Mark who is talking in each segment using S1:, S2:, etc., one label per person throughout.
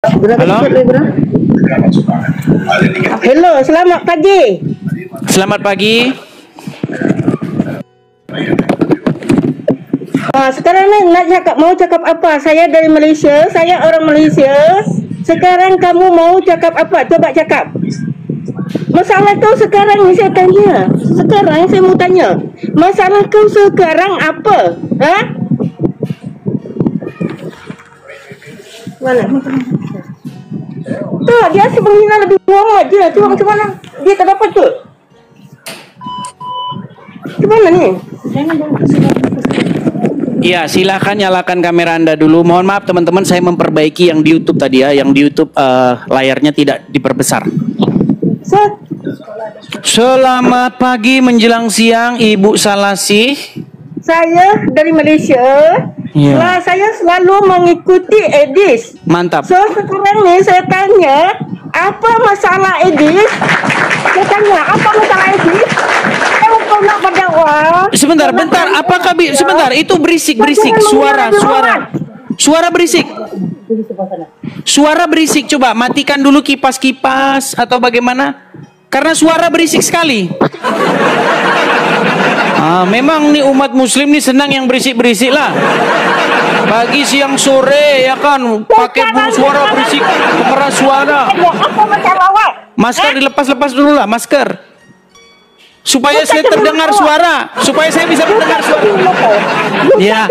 S1: Halo.
S2: Halo, selamat pagi.
S1: Selamat pagi.
S2: Sekarang ni mau cakap apa? Saya dari Malaysia, saya orang Malaysia. Sekarang kamu mau cakap apa? Coba cakap. Masalah kau sekarang ni saya tanya. Sekarang saya mau tanya. Masalah kau sekarang apa? Ha? Mana? Tak, dia asyik menghina Nabi Muhammad je. Cuma macam mana? Dia tak dapat tu. Macam mana ni?
S1: Iya, silakan nyalakan kamera Anda dulu. Mohon maaf teman-teman, saya memperbaiki yang di YouTube tadi ya. Yang di YouTube layarnya tidak diperbesar. Selamat pagi menjelang siang, Ibu Salasih.
S2: Saya dari Malaysia.
S1: Ya.
S2: Saya selalu mengikuti Edis.
S1: Mantap.
S2: So sekarang ni saya tanya, apa masalah Edis? Saya tanya, apa masalah Edis? Kalau kau nak berdakwah.
S1: Sebentar, bentar. Apakah sebentar? Itu berisik suara berisik. Suara berisik. Coba matikan dulu kipas-kipas atau bagaimana? Karena suara berisik sekali. Memang nih umat muslim nih senang yang berisik-berisik lah. Pagi, siang, sore ya kan pakai suara berisik, pengeras suara.
S2: Apa masalah awak?
S1: Masker dilepas-lepas dulu lah, masker. Supaya saya terdengar suara, supaya saya bisa mendengar suara. Ya.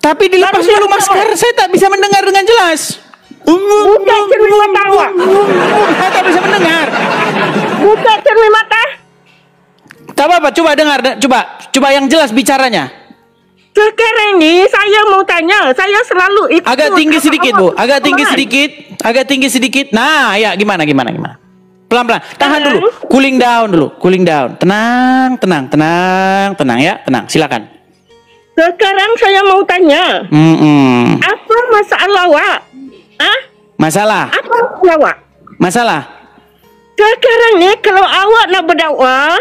S1: Tapi dilepas dulu masker, saya tak bisa mendengar dengan jelas.
S2: Buka cermin mata awak.
S1: Saya tak bisa mendengar.
S2: Buka cermin mata.
S1: Tak apa-apa, coba dengar, coba yang jelas bicaranya.
S2: Sekarang ni saya mau tanya, saya selalu ikut.
S1: Agak tinggi sedikit, Bu. Agak tinggi sedikit. Nah, ya gimana? Pelan-pelan. Tahan dulu. Cooling down. Tenang ya. Tenang. Silakan.
S2: Sekarang saya mau tanya. Apa masalah awak?
S1: Masalah.
S2: Apa masalah awak?
S1: Masalah.
S2: Sekarang ni kalau awak nak berdakwah,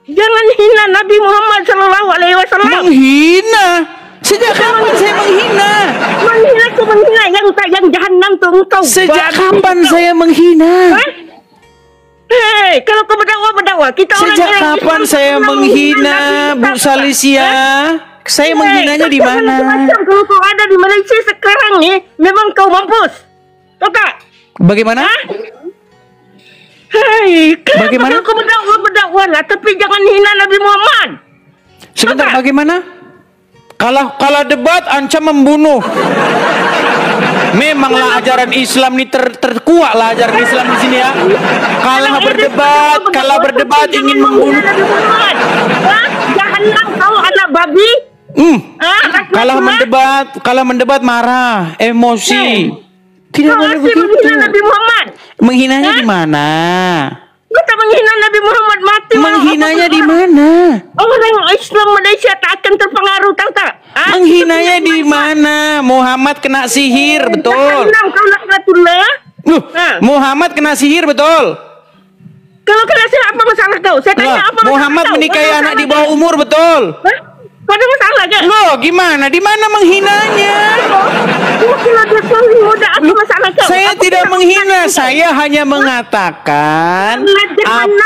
S2: jangan hina Nabi Muhammad sallallahu alaihi wasallam.
S1: Menghina? Sejak kapan saya menghina?
S2: Menghina yang jahanam tu engkau.
S1: Sejak kapan saya menghina?
S2: Hei, kalau kau berdakwah, kita orang
S1: sejak kapan saya menghina Bu Salisia? Saya menghinanya di mana?
S2: Kalau kau ada di Malaysia sekarang ni, memang kau mampus. Tahu tak?
S1: Bagaimana?
S2: Hei,
S1: bagaimana?
S2: Kau berdakwah lah, tapi jangan hina Nabi Muhammad.
S1: Sebentar, bagaimana? Kalau debat ancam membunuh. Memanglah ajaran Islam ini terkuat lah ajaran Islam di sini ya. Kalau berdebat ingin membunuh.
S2: Jahanam kau anak babi.
S1: Kalau mendebat marah, emosi. Tidak boleh begitu.
S2: Menghina Nabi Muhammad.
S1: Menghinanya di mana?
S2: Kita menghina Nabi Muhammad mati.
S1: Menghinanya di mana?
S2: Orang Islam Malaysia tak akan terpengaruh, tahu tak?
S1: Menghinanya di mana? Muhammad kena sihir, betul. Muhammad kena sihir, betul.
S2: Kalau kena sihir apa masalah kau? Saya tanya apa masalah
S1: Muhammad
S2: kau?
S1: menikahi anak di bawah umur, betul.
S2: Ada masalah ke?
S1: Loh, gimana? Di mana menghinanya? Saya tidak menghina, saya hanya mengatakan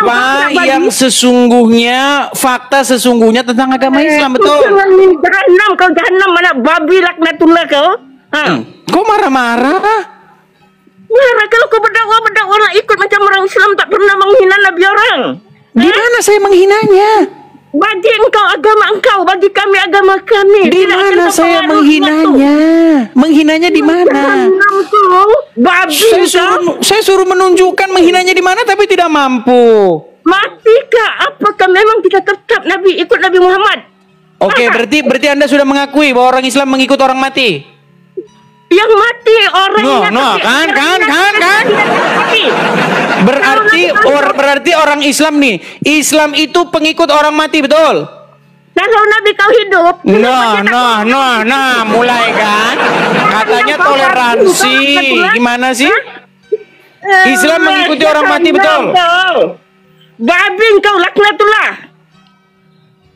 S1: apa yang sesungguhnya, fakta sesungguhnya tentang agama Islam, betul.
S2: Jahanam mana babi laknatullah kau?
S1: Kok marah-marah?
S2: Marah kalau kau berdakwah lah ikut macam orang Islam tak pernah menghina Nabi orang.
S1: Di mana saya menghinanya?
S2: Bagi engkau agama engkau, bagi kami agama kami.
S1: Di mana saya menghinanya? Menghinanya di mana? Saya suruh menunjukkan menghinanya di mana, tapi tidak mampu.
S2: Matikah? Apakah memang kita tetap Nabi ikut Nabi Muhammad?
S1: Oke, berarti Anda sudah mengakui bahwa orang Islam mengikut orang mati.
S2: Yang mati orang
S1: kan. Berarti orang Islam nih. Islam itu pengikut orang mati, betul?
S2: Kalau Nabi kau hidup.
S1: Mulai kan? Katanya toleransi. Gimana sih? Islam mengikuti orang mati, betul?
S2: Babi kau laknatullah.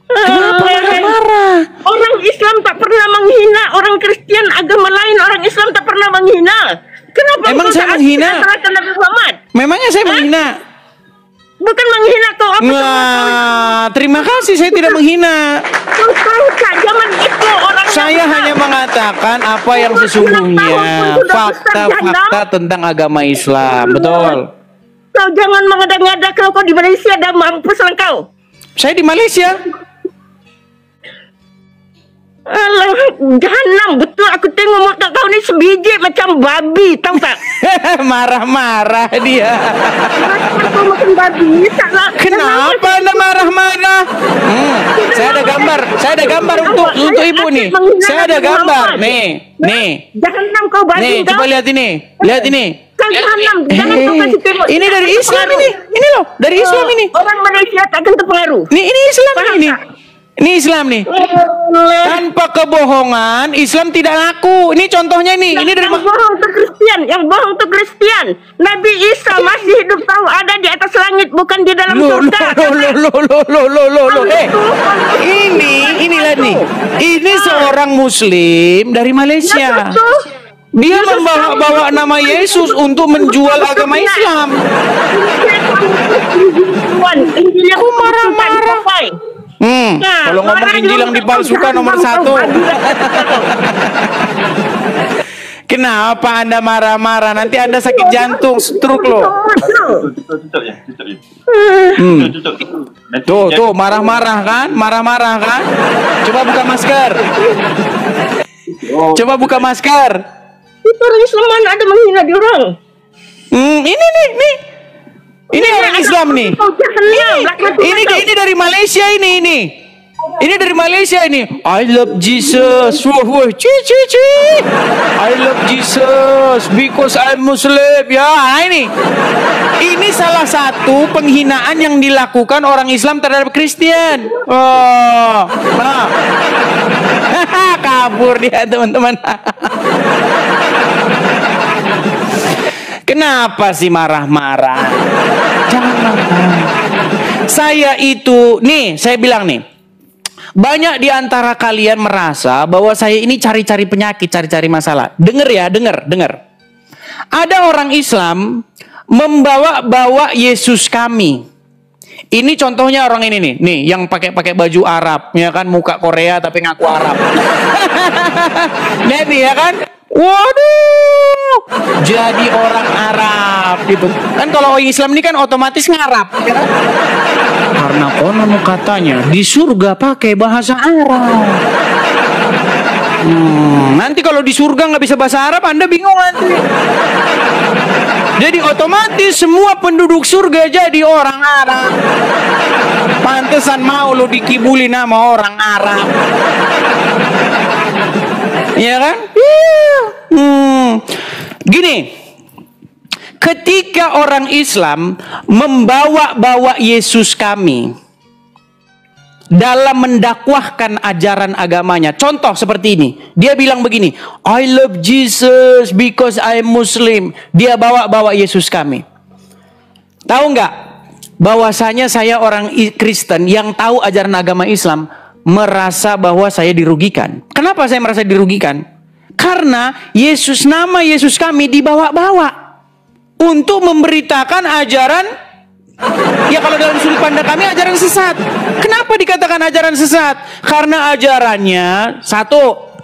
S1: Kenapa marah-marah?
S2: Orang Islam tak pernah menghina orang Kristen agama lain. Orang Islam tak pernah menghina. Kenapa
S1: Emang
S2: engkau
S1: saya
S2: tak
S1: menghina?
S2: asing Nabi Muhammad?
S1: Memangnya saya menghina?
S2: Bukan menghina kau. Apa
S1: Wah, terima kasih, saya tidak menghina.
S2: kau tahu tak zaman itu orang
S1: Saya hanya mengatakan apa yang sesungguhnya, fakta-fakta tentang agama Islam, betul.
S2: Kau jangan mengada-ngada kau di Malaysia dah mampus lah kau.
S1: Saya di Malaysia.
S2: Alah, jahanam betul aku tengok muka kau ni sebiji macam babi, tahu tak?
S1: Marah-marah dia.
S2: Kau macam babi, taklah.
S1: Kenapa Anda marah-marah? Saya ada gambar untuk ibu nih. Saya ada gambar. Nih.
S2: Jahanam kau babi.
S1: Nih, coba lihat ini. Lihat ini.
S2: Kau jahanam, jangan kau kasih tengok.
S1: Ini dari Islam ini. Ini loh, dari Islam ini.
S2: Orang Malaysia takkan terpengaruh.
S1: Ini Islam ini.
S2: tak?
S1: Ini Islam nih. Tanpa kebohongan, Islam tidak laku. Ini contohnya nih. Ini dari
S2: yang bohong tu Kristian, yang bohong tu Kristian. Nabi Isa masih hidup tahu ada di atas langit, bukan di dalam surga.
S1: Inilah nih. Ini seorang Muslim dari Malaysia. Dia membawa nama Yesus untuk menjual agama Islam.
S2: Kau marah-marah.
S1: Kalau ngomong Injil yang dipalsukan nomor 1. Kenapa Anda marah-marah? Nanti Anda sakit jantung, stroke loh. Tuh, marah-marah kan? Marah-marah kan? Coba buka masker. Coba buka masker.
S2: Itu orang Islam mana ada menghina di orang?
S1: Ini. Ini orang Islam nih. Ini dari Malaysia ini. Ini dari Malaysia ini. I love Jesus. Wah, ci. I love Jesus because I'm Muslim. Ya, ini. Ini salah satu penghinaan yang dilakukan orang Islam terhadap Kristen. Oh. Nah. Kabur dia, teman-teman. Kenapa sih marah-marah? Jangan marah. Saya bilang nih, banyak di antara kalian merasa bahwa saya ini cari-cari penyakit, cari-cari masalah. Dengar ya, dengar. Ada orang Islam membawa Yesus kami. Ini contohnya orang ini nih yang pakai baju Arab, ya kan, muka Korea tapi ngaku Arab. Lihat nih ya kan? Waduh, jadi orang Arab gitu. Kan kalau orang Islam ini kan otomatis ngarap, ya kan? Karena konon katanya di surga pakai bahasa Arab. Nanti kalau di surga nggak bisa bahasa Arab, Anda bingung nanti. Jadi otomatis semua penduduk surga jadi orang Arab. Pantesan mau lo dikibulin sama orang Arab. Iya kan? Gini, ketika orang Islam membawa Yesus kami dalam mendakwahkan ajaran agamanya, contoh seperti ini, dia bilang begini, I love Jesus because I'm Muslim. Dia bawa Yesus kami. Tahu nggak? Bahwasanya saya orang Kristen yang tahu ajaran agama Islam merasa bahwa saya dirugikan. Kenapa saya merasa dirugikan? Karena nama Yesus kami dibawa-bawa untuk memberitakan ajaran, ya kalau dalam sudut pandang kami ajaran sesat. Kenapa dikatakan ajaran sesat? Karena ajarannya satu,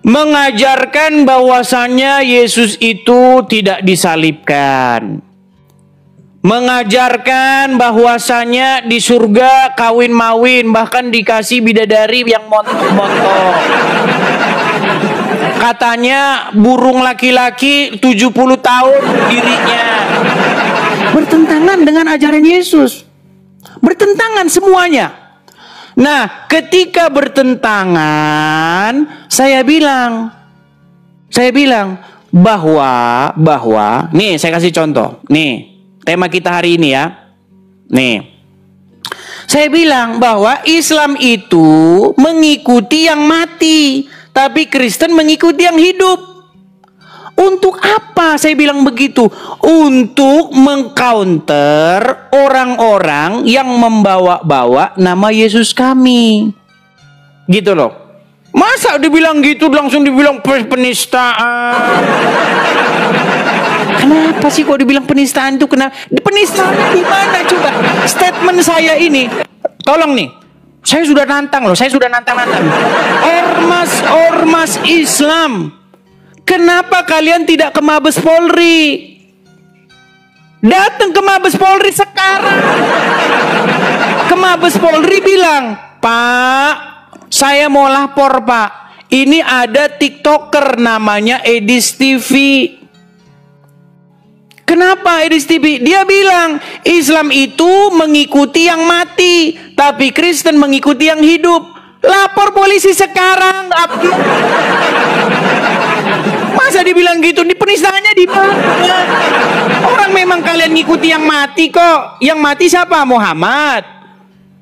S1: mengajarkan bahwasannya Yesus itu tidak disalibkan. Mengajarkan bahwasanya di surga kawin mawin, bahkan dikasih bidadari yang montok-montok. Katanya burung laki-laki 70 tahun dirinya. Bertentangan dengan ajaran Yesus. Bertentangan semuanya. Nah, ketika bertentangan, saya bilang bahwa nih saya kasih contoh. Nih, tema kita hari ini ya. Nih. Saya bilang bahwa Islam itu mengikuti yang mati, tapi Kristen mengikuti yang hidup. Untuk apa saya bilang begitu? Untuk mengcounter orang-orang yang membawa-bawa nama Yesus kami. Gitu loh. Masa dibilang gitu langsung dibilang penistaan? Kenapa sih kok dibilang penistaan itu? Kenapa? Penistaannya di mana coba? Statement saya ini, tolong nih. Saya sudah nantang loh, saya sudah nantang. Ormas Islam. Kenapa kalian tidak ke Mabes Polri? Datang ke Mabes Polri sekarang. Ke Mabes Polri bilang, Pak, saya mau lapor Pak. Ini ada TikToker namanya Edis TV. Kenapa Edis TV? Dia bilang Islam itu mengikuti yang mati, tapi Kristen mengikuti yang hidup. Lapor polisi sekarang. Masa dibilang gitu? Di penistaannya di mana? Orang memang kalian ngikuti yang mati kok. Yang mati siapa? Muhammad.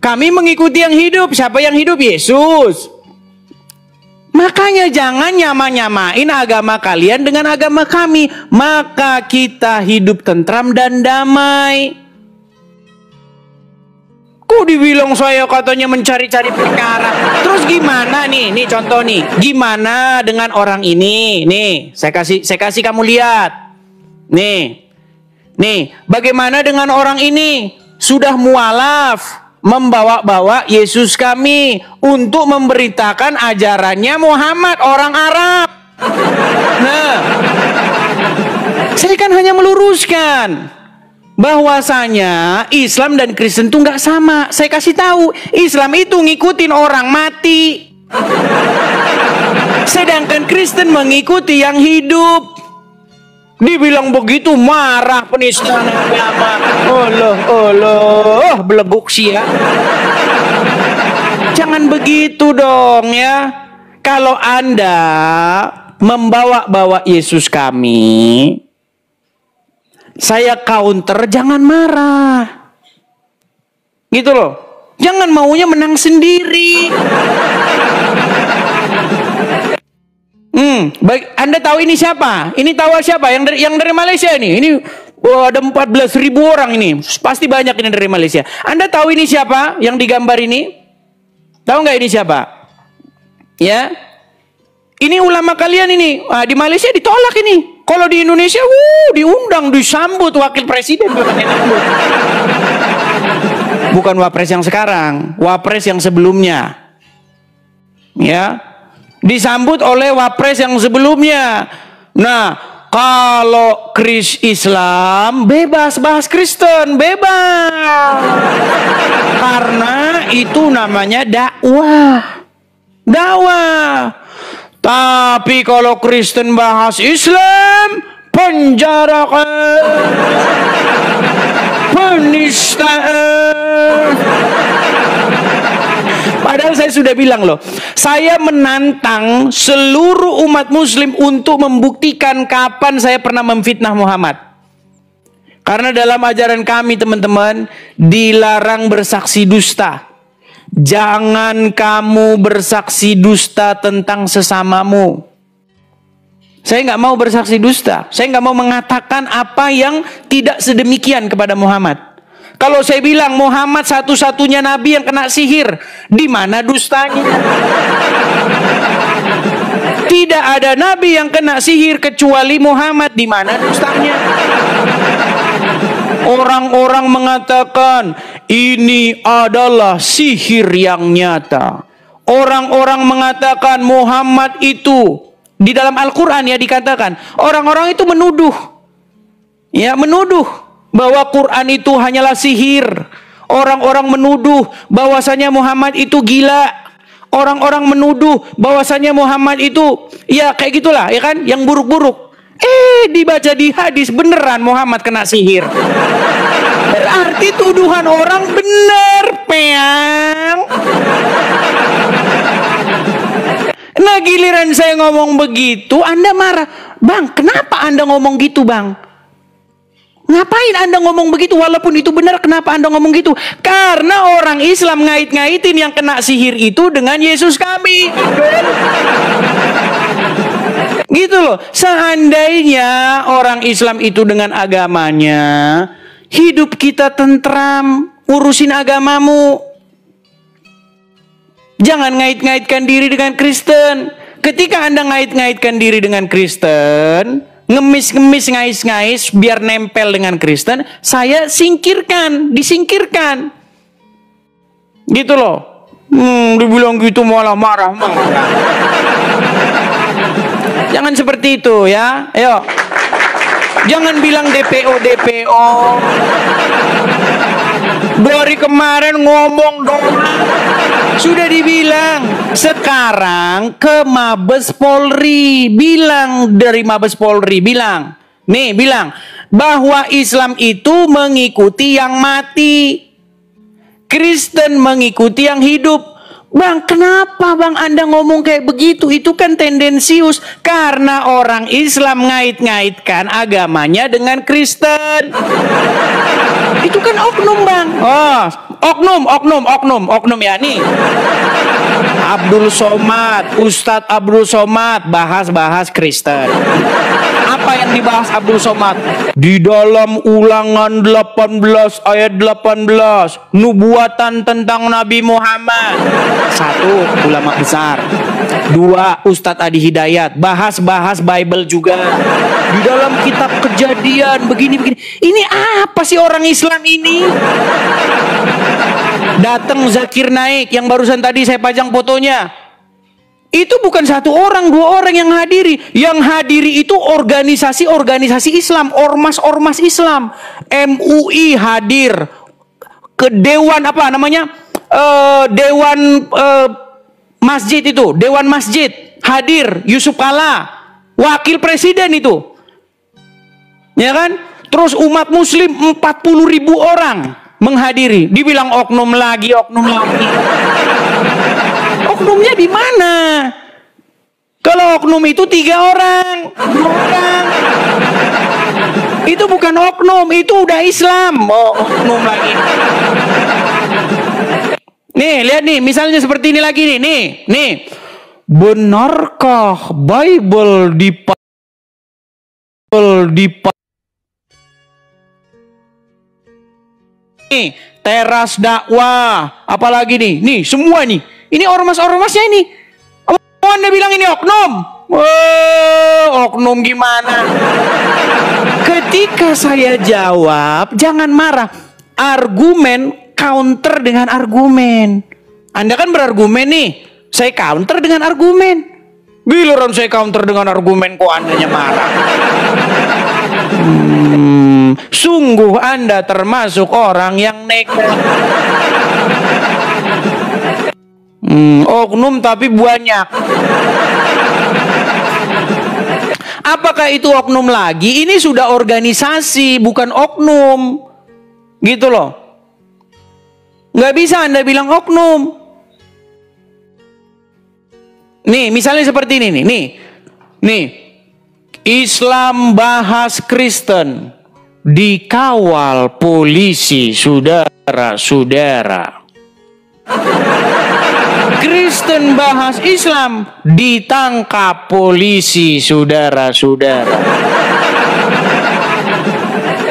S1: Kami mengikuti yang hidup. Siapa yang hidup? Yesus. Makanya jangan nyama-nyamain agama kalian dengan agama kami. Maka kita hidup tentram dan damai. Kok dibilang saya katanya mencari-cari perkara. Terus gimana nih? Nih contoh nih. Gimana dengan orang ini? Nih, saya kasih kamu lihat. Nih. Bagaimana dengan orang ini? Sudah mualaf. Membawa-bawa Yesus kami untuk memberitakan ajarannya Muhammad, orang Arab. Nah, saya kan hanya meluruskan bahwasanya Islam dan Kristen itu nggak sama. Saya kasih tahu, Islam itu ngikutin orang mati, sedangkan Kristen mengikuti yang hidup. Dibilang begitu marah penistaan agama. Allah, beleguk sih ya. Jangan begitu dong ya. Kalau Anda membawa-bawa Yesus kami, saya counter, jangan marah. Gitu loh. Jangan maunya menang sendiri. Baik, Anda tahu ini siapa? Ini tahu siapa? Yang dari Malaysia ini. Ini ada 14.000 orang ini. Pasti banyak ini dari Malaysia. Anda tahu ini siapa? Yang digambar ini? Tahu nggak ini siapa? Ya. Ini ulama kalian ini. Nah, di Malaysia ditolak ini. Kalau di Indonesia, diundang, disambut wakil presiden. Bukan wapres yang sekarang, wapres yang sebelumnya. Ya. Disambut oleh wapres yang sebelumnya. Nah, kalau Islam bebas bahas Kristen, bebas. Karena itu namanya dakwah. Tapi kalau Kristen bahas Islam, penjarakan, penistaan. Padahal saya sudah bilang loh, saya menantang seluruh umat muslim untuk membuktikan kapan saya pernah memfitnah Muhammad. Karena dalam ajaran kami teman-teman, dilarang bersaksi dusta. Jangan kamu bersaksi dusta tentang sesamamu. Saya nggak mau bersaksi dusta. Saya nggak mau mengatakan apa yang tidak sedemikian kepada Muhammad. Kalau saya bilang Muhammad satu-satunya nabi yang kena sihir, di mana dustanya? Tidak ada nabi yang kena sihir kecuali Muhammad, di mana dustanya? Orang-orang mengatakan ini adalah sihir yang nyata. Orang-orang mengatakan Muhammad itu, di dalam Al-Quran ya dikatakan, orang-orang itu menuduh bahwa Quran itu hanyalah sihir. Orang-orang menuduh bahwasanya Muhammad itu gila. Orang-orang menuduh bahwasanya Muhammad itu ya kayak gitulah ya kan, yang buruk-buruk. Dibaca di hadis beneran Muhammad kena sihir. Berarti tuduhan orang benar, peang. Nah giliran saya ngomong begitu, Anda marah. Bang, kenapa Anda ngomong gitu bang? Ngapain Anda ngomong begitu? Walaupun itu benar, kenapa Anda ngomong gitu? Karena orang Islam ngait-ngaitin yang kena sihir itu dengan Yesus kami. Gitu loh. Seandainya orang Islam itu dengan agamanya, hidup kita tentram, urusin agamamu. Jangan ngait-ngaitkan diri dengan Kristen. Ketika Anda ngait-ngaitkan diri dengan Kristen, ngemis-ngemis, ngais-ngais, biar nempel dengan Kristen, saya disingkirkan. Gitu loh. Dibilang gitu malah marah. Jangan seperti itu ya. Ayo. Jangan bilang DPO. Dari kemarin ngomong dong. Sudah dibilang. Sekarang ke Mabes Polri. Bilang dari Mabes Polri. Bilang bahwa Islam itu mengikuti yang mati. Kristen mengikuti yang hidup. Bang, kenapa bang Anda ngomong kayak begitu? Itu kan tendensius. Karena orang Islam ngait-ngaitkan agamanya dengan Kristen. Itu kan oknum bang. Oh, oknum ya nih. Abdul Somad, Ustadz Abdul Somad bahas Kristen. Apa yang dibahas Abdul Somad? Di dalam Ulangan 18 ayat 18, nubuatan tentang Nabi Muhammad. 1, ulama besar. 2, Ustadz Adi Hidayat bahas Bible juga. Di dalam kitab Kejadian begini. Ini apa sih orang Islam ini? Datang Zakir Naik yang barusan tadi saya pajang fotonya. Itu bukan 1 orang, 2 orang yang hadiri. Yang hadiri itu organisasi Islam, ormas Islam. MUI hadir. Ke dewan apa namanya? Dewan masjid itu, Dewan Masjid hadir, Yusuf Kala, wakil presiden itu. Ya kan? Terus umat muslim 40.000 orang menghadiri. Dibilang oknum lagi. Oknumnya di mana? Kalau oknum itu 3 orang, 2 orang. Itu bukan oknum, itu udah Islam. Oh, oknum lagi. Nih, lihat nih, misalnya seperti ini lagi nih. Nih. Benarkah Bible nih, teras dakwah, apalagi nih. Nih, semua nih. Ini ormas-ormasnya ini. Oh, Anda bilang ini oknum. Oknum gimana? Ketika saya jawab, jangan marah. Argumen counter dengan argumen. Anda kan berargumen nih. Saya counter dengan argumen. Giliran saya counter dengan argumen kok Andanya marah. Sungguh Anda termasuk orang yang nekat. Oknum tapi banyak. Apakah itu oknum lagi? Ini sudah organisasi, bukan oknum. Gitu loh. Nggak bisa Anda bilang oknum. Nih, misalnya seperti ini nih. Nih. Islam bahas Kristen. Dikawal polisi, saudara-saudara. Kristen bahas Islam, ditangkap polisi, saudara-saudara.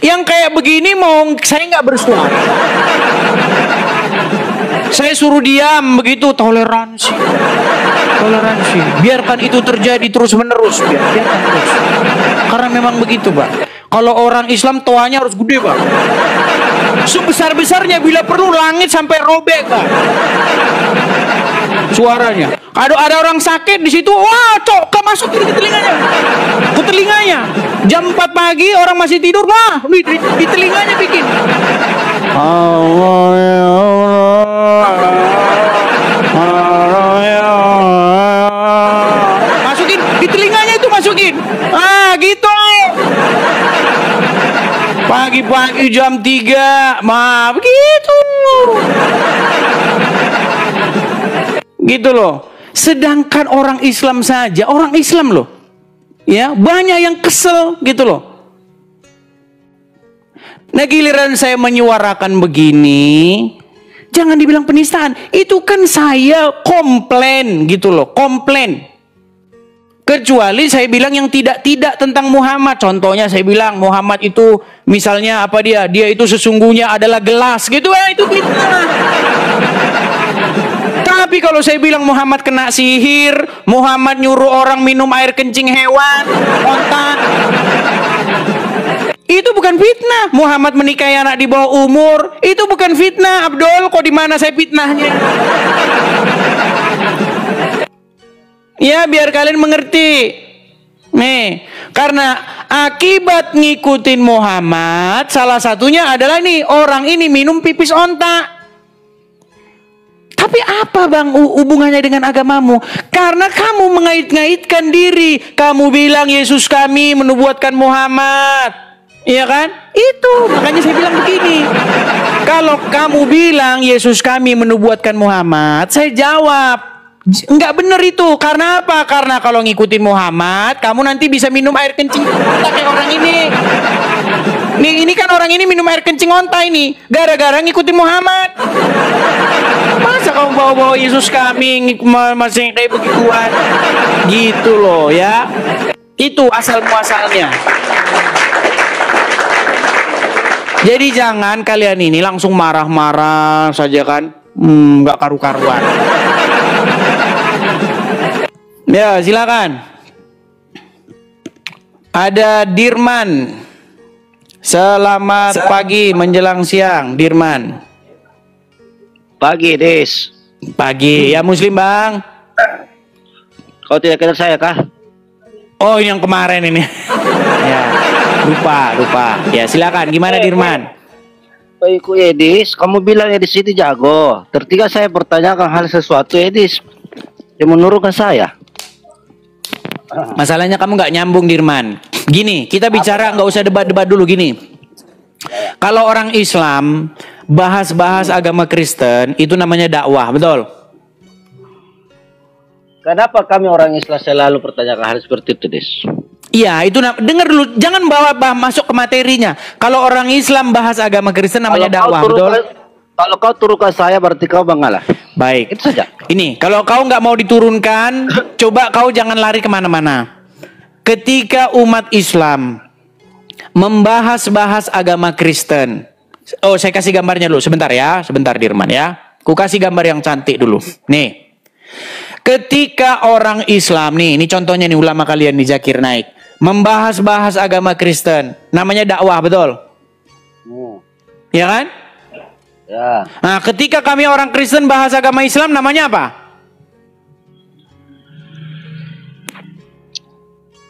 S1: Yang kayak begini mau saya nggak bersuara. Saya suruh diam begitu, toleransi. Biarkan itu terjadi terus menerus, biarkan terus. Karena memang begitu, Pak. Kalau orang Islam toanya harus gede, Pak. Sebesar-besarnya bila perlu langit sampai robek, Pak. Suaranya. Kalau ada orang sakit di situ, wah, cok, masukin ke telinganya. Jam 4 pagi orang masih tidur, wah, di telinganya bikin. Allah ya Allah. Masukin di telinganya itu, masukin. Gitu. Pagi-pagi jam 3, begitu. Gitu loh. Sedangkan orang Islam saja, orang Islam loh. Ya, banyak yang kesel gitu loh. Nah, giliran saya menyuarakan begini, jangan dibilang penistaan. Itu kan saya komplain gitu loh, komplain. Kecuali saya bilang yang tidak tentang Muhammad. Contohnya saya bilang Muhammad itu misalnya apa dia itu sesungguhnya adalah gelas gitu, itu fitnah. Tapi kalau saya bilang Muhammad kena sihir, Muhammad nyuruh orang minum air kencing hewan, onta, itu bukan fitnah. Muhammad menikahi anak di bawah umur, itu bukan fitnah. Abdul, kok di mana saya fitnahnya? Ya, biar kalian mengerti. Nih, karena akibat ngikutin Muhammad, salah satunya adalah nih, orang ini minum pipis onta. Tapi apa bang hubungannya dengan agamamu? Karena kamu mengait-ngaitkan diri. Kamu bilang Yesus kami menubuatkan Muhammad. Iya kan? Itu, makanya saya bilang begini. Kalau kamu bilang Yesus kami menubuatkan Muhammad, saya jawab, enggak benar itu. Karena apa? Karena kalau ngikutin Muhammad, kamu nanti bisa minum air kencing onta kayak orang ini. Nih, ini kan orang ini minum air kencing onta ini gara-gara ngikutin Muhammad. Masa kamu bawa-bawa Yesus kami masih kayak begituan? Gitu loh ya. Itu asal muasalnya. Jadi jangan kalian ini langsung marah-marah saja kan, nggak karu-karuan. Ya, silakan. Ada Dirman. Selamat pagi menjelang siang, Dirman.
S3: Pagi, Des.
S1: Pagi, ya Muslim bang.
S3: Kau tidak kenal saya kah?
S1: Oh, yang kemarin ini. Ya, lupa. Ya, silakan. Gimana Dirman?
S3: Baikku Edis, kamu bilang Edis itu jago. Tertiga saya pertanyakan hal sesuatu Edis yang menurunkan saya.
S1: Masalahnya kamu nggak nyambung Dirman. Gini, kita bicara nggak usah debat-debat dulu gini. Kalau orang Islam bahas-bahas agama Kristen itu namanya dakwah, betul?
S3: Kenapa kami orang Islam selalu pertanyakan hal seperti itu, Des?
S1: Iya, itu dengar dulu, jangan bawa masuk ke materinya. Kalau orang Islam bahas agama Kristen namanya dakwah, betul?
S3: Kalau kau turunkan saya berarti kau mengalah.
S1: Baik.
S3: Itu saja.
S1: Ini, kalau kau nggak mau diturunkan, coba kau jangan lari kemana-mana. Ketika umat Islam membahas-bahas agama Kristen, oh saya kasih gambarnya dulu, sebentar ya, sebentar Dirman ya. Ku kasih gambar yang cantik dulu. Nih, ketika orang Islam nih, ini contohnya nih ulama kalian nih Zakir Naik, membahas-bahas agama Kristen, namanya dakwah, betul? Ya kan?
S3: Ya.
S1: Nah, ketika kami orang Kristen bahas agama Islam, namanya apa?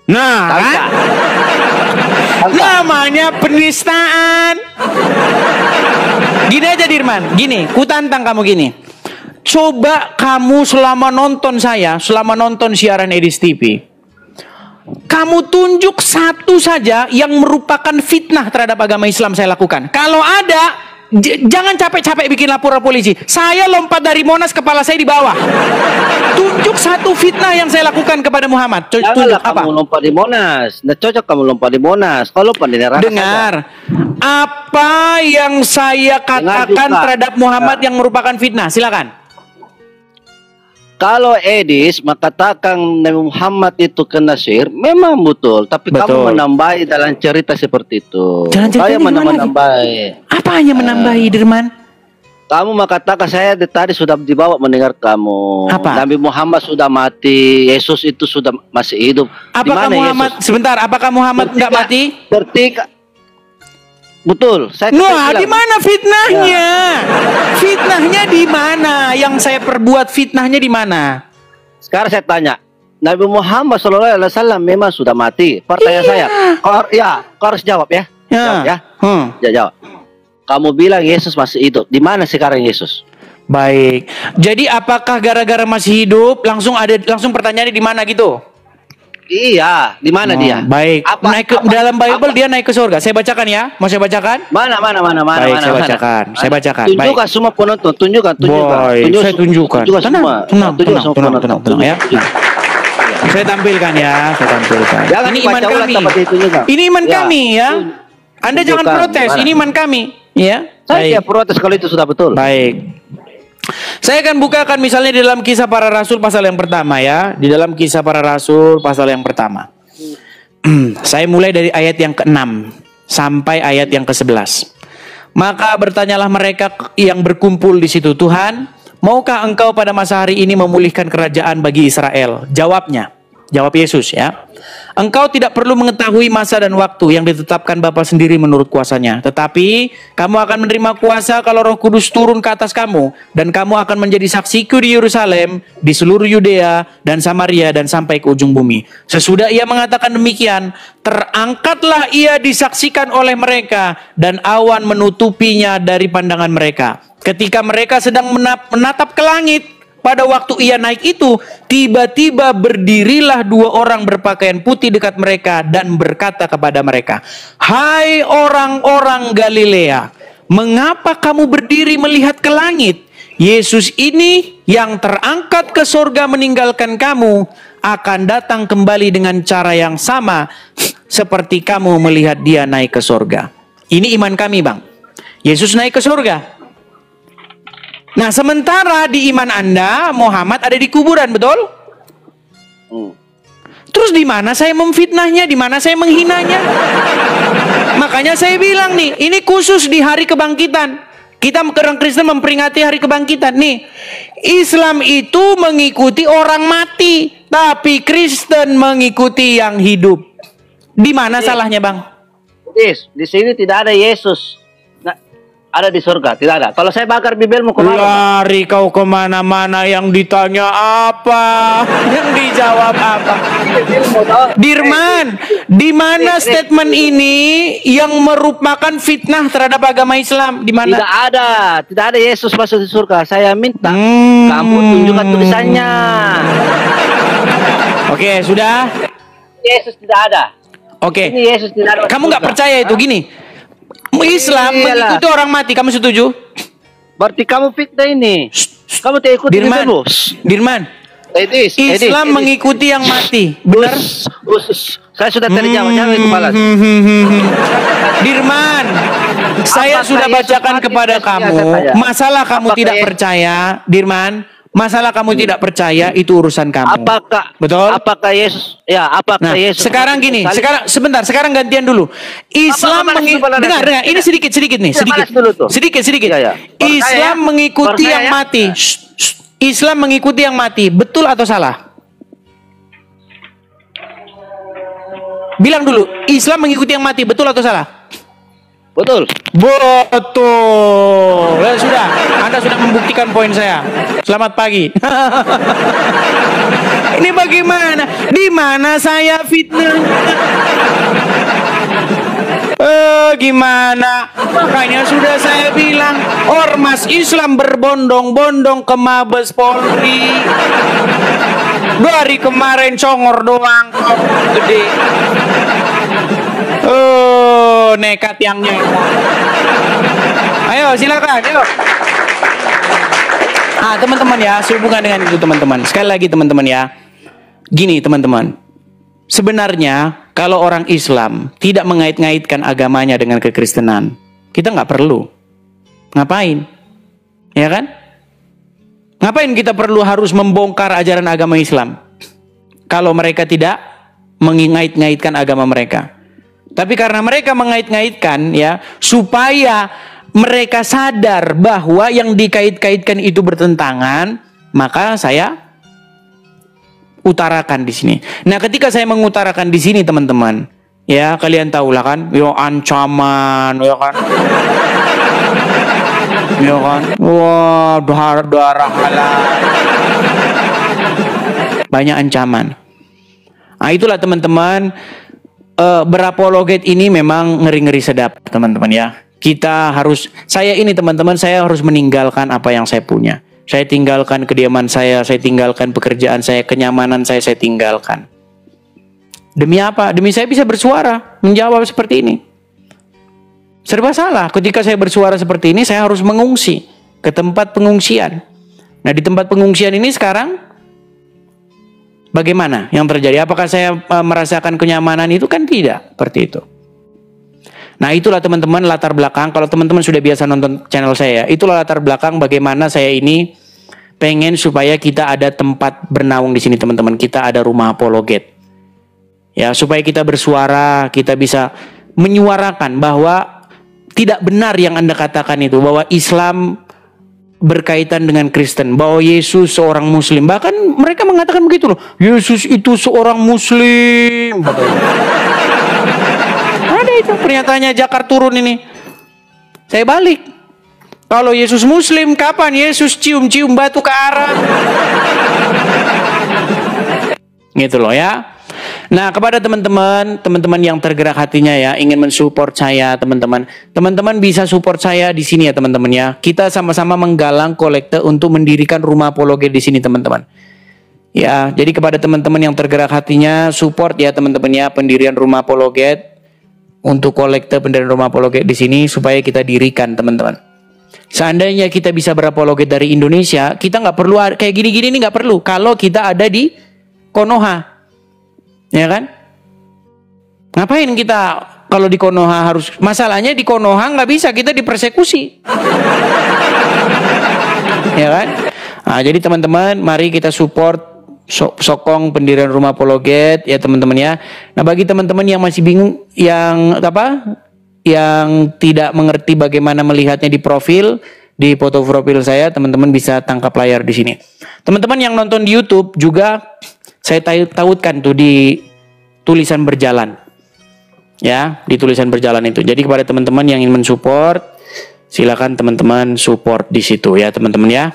S1: Nah, kan? Namanya penistaan. Gini aja Dirman, gini, ku tantang kamu gini. Coba kamu selama nonton siaran Edis TV, kamu tunjuk satu saja yang merupakan fitnah terhadap agama Islam saya lakukan. Kalau ada, jangan capek-capek bikin laporan polisi. Saya lompat dari Monas, kepala saya di bawah. Tunjuk satu fitnah yang saya lakukan kepada Muhammad.
S3: Janganlah kamu lompat di Monas. Nggak cocok kamu lompat di Monas. Kalau lompat di neraka.
S1: Dengar, apa yang saya katakan terhadap Muhammad yang merupakan fitnah? Silakan.
S3: Kalau Edis mengatakan Nabi Muhammad itu kena sihir, memang betul. Tapi kamu menambahi dalam cerita seperti itu. Saya menambahi.
S1: Apa hanya menambahi, Dirman?
S3: Kamu mengatakan saya tadi sudah dibawa mendengar kamu.
S1: Apa?
S3: Nabi Muhammad sudah mati, Yesus itu sudah masih hidup.
S1: Apakah Muhammad? Yesus? Sebentar, apakah Muhammad nggak mati?
S3: Ketika betul, saya
S1: di mana fitnahnya? Ya. Fitnahnya di mana? Yang saya perbuat fitnahnya di mana?
S3: Sekarang saya tanya, Nabi Muhammad SAW memang sudah mati. Pertanyaan saya, kau harus jawab ya. Jawab ya. Jawab. Kamu bilang Yesus masih hidup. Di mana sekarang Yesus?
S1: Baik. Jadi apakah gara-gara masih hidup langsung pertanyaannya di mana gitu?
S3: Iya, di mana dia?
S1: Baik. Dalam Bible dia naik ke surga. Saya bacakan ya. Mau saya bacakan?
S3: Mana?
S1: Baik, saya bacakan. Saya bacakan.
S3: Tunjukkan semua penonton. Tunjukkan.
S1: Saya tunjukkan. Tenang ya. Saya tampilkan ya.
S3: Jangan
S1: ini iman kami. Ini iman kami ya. Anda jangan protes. Ini iman kami. Ya.
S3: Saya protes kalau itu sudah betul.
S1: Baik. Saya akan bukakan misalnya di dalam Kisah Para Rasul pasal yang pertama ya. Di dalam Kisah Para Rasul pasal yang pertama. Saya mulai dari ayat yang ke-6 sampai ayat yang ke-11. Maka bertanyalah mereka yang berkumpul di situ, Tuhan, maukah engkau pada masa hari ini memulihkan kerajaan bagi Israel? Jawab Yesus ya. Engkau tidak perlu mengetahui masa dan waktu yang ditetapkan Bapa sendiri menurut kuasanya. Tetapi kamu akan menerima kuasa kalau Roh Kudus turun ke atas kamu. Dan kamu akan menjadi saksiku di Yerusalem, di seluruh Yudea dan Samaria dan sampai ke ujung bumi. Sesudah ia mengatakan demikian, terangkatlah ia disaksikan oleh mereka dan awan menutupinya dari pandangan mereka. Ketika mereka sedang menatap ke langit, pada waktu ia naik itu, tiba-tiba berdirilah 2 orang berpakaian putih dekat mereka dan berkata kepada mereka, "Hai orang-orang Galilea, mengapa kamu berdiri melihat ke langit? Yesus ini yang terangkat ke sorga meninggalkan kamu, akan datang kembali dengan cara yang sama seperti kamu melihat dia naik ke sorga." Ini iman kami, Bang. Yesus naik ke sorga. Nah, sementara di iman Anda, Muhammad ada di kuburan, betul? Terus di mana saya memfitnahnya, di mana saya menghinanya? Makanya saya bilang nih, ini khusus di hari kebangkitan. Kita orang Kristen memperingati hari kebangkitan. Nih, Islam itu mengikuti orang mati, tapi Kristen mengikuti yang hidup. Di mana salahnya, Bang?
S3: Di sini tidak ada Yesus. Ada di surga, tidak ada. Kalau saya bakar bibirmu kemana?
S1: Lari kau kemana-mana, yang ditanya apa, yang dijawab apa. Dirman, di mana statement ini yang merupakan fitnah terhadap agama Islam? Di mana?
S3: Tidak ada Yesus masuk di surga. Saya minta kamu tunjukkan tulisannya.
S1: Oke, sudah.
S3: Yesus tidak ada.
S1: Oke.
S3: Ini Yesus tidak ada.
S1: Kamu nggak percaya itu gini? Islam mengikuti orang mati, kamu setuju?
S3: Berarti kamu fitnah ini. Kamu tidak ikut
S1: Dirman. Islam mengikuti yang mati, benar?
S3: Saya sudah terjawab, jangan kepala.
S1: Dirman, saya sudah bacakan kepada kamu. Masalah kamu tidak percaya, Dirman. Masalah kamu tidak percaya itu urusan kamu. Betul?
S3: Apakah Yesus? Ya, apakah Yesus?
S1: Sekarang gini, sekarang gantian dulu. Islam dengar, ini sedikit nih, sedikit.
S3: Ya.
S1: Islam mengikuti yang mati. Islam mengikuti yang mati, betul atau salah? Bilang dulu, Islam mengikuti yang mati, betul atau salah?
S3: Betul.
S1: Ya sudah, Anda sudah membuktikan poin saya. Selamat pagi. Ini bagaimana? Di mana saya fitnah? Gimana? Makanya sudah saya bilang, ormas Islam berbondong-bondong ke Mabes Polri. 2 hari kemarin congor doang, gede. Nekat yang nyengor. Ayo silakan, yuk. Teman-teman ya, sehubungan dengan itu teman-teman. Sekali lagi teman-teman ya. Gini teman-teman. Sebenarnya kalau orang Islam tidak mengait-ngaitkan agamanya dengan kekristenan, kita nggak perlu. Ngapain? Ya kan? Ngapain kita perlu harus membongkar ajaran agama Islam kalau mereka tidak mengait-ngaitkan agama mereka? Tapi karena mereka mengait-ngaitkan ya, supaya mereka sadar bahwa yang dikait-kaitkan itu bertentangan, maka saya utarakan di sini. Nah, ketika saya mengutarakan di sini teman-teman, ya kalian tahulah kan, ancaman, ya kan. Ya kan. Wah, darah halal. Banyak ancaman. Nah, itulah teman-teman. Berapologet ini memang ngeri-ngeri sedap teman-teman ya. Saya ini teman-teman, saya harus meninggalkan apa yang saya punya. Saya tinggalkan kediaman saya tinggalkan pekerjaan saya, kenyamanan saya tinggalkan. Demi apa? Demi saya bisa bersuara, menjawab seperti ini. Serba salah. Ketika saya bersuara seperti ini, saya harus mengungsi ke tempat pengungsian. Nah, di tempat pengungsian ini sekarang bagaimana yang terjadi? Apakah saya merasakan kenyamanan? Itu kan tidak seperti itu. Nah, itulah teman-teman latar belakang. Kalau teman-teman sudah biasa nonton channel saya, itulah latar belakang bagaimana saya ini pengen supaya kita ada tempat bernaung di sini teman-teman. Kita ada rumah apologet. Ya, supaya kita bersuara, kita bisa menyuarakan bahwa tidak benar yang Anda katakan itu, bahwa Islam berkaitan dengan Kristen, bahwa Yesus seorang Muslim. Bahkan mereka mengatakan begitu loh, Yesus itu seorang Muslim. Ada itu pernyataannya Jakar turun ini. Saya balik. Kalau Yesus Muslim, kapan Yesus cium-cium batu ke arah? Gitu loh ya. Nah, kepada teman-teman yang tergerak hatinya ya, ingin mensupport saya teman-teman. Teman-teman bisa support saya di sini ya teman-teman ya. Kita sama-sama menggalang kolekte untuk mendirikan rumah apologet di sini teman-teman. Ya, jadi kepada teman-teman yang tergerak hatinya, support ya teman-teman ya pendirian rumah apologet, untuk kolekte pendirian rumah apologet di sini supaya kita dirikan teman-teman. Seandainya kita bisa berapologet dari Indonesia, kita nggak perlu kayak gini-gini nih, nggak perlu. Kalau kita ada di Konoha, ya kan? Ngapain kita kalau di Konoha harus? Masalahnya di Konoha nggak bisa, kita dipersekusi, ya kan? Nah, jadi teman-teman, mari kita support. Sokong pendirian rumah apologet ya teman-teman ya. Nah, bagi teman-teman yang masih bingung, yang tidak mengerti bagaimana melihatnya di profil, di foto profil saya, teman-teman bisa tangkap layar di sini. Teman-teman yang nonton di YouTube juga saya tautkan tuh di tulisan berjalan. Ya, di tulisan berjalan itu. Jadi kepada teman-teman yang ingin mensupport, silakan teman-teman support di situ ya teman-teman ya.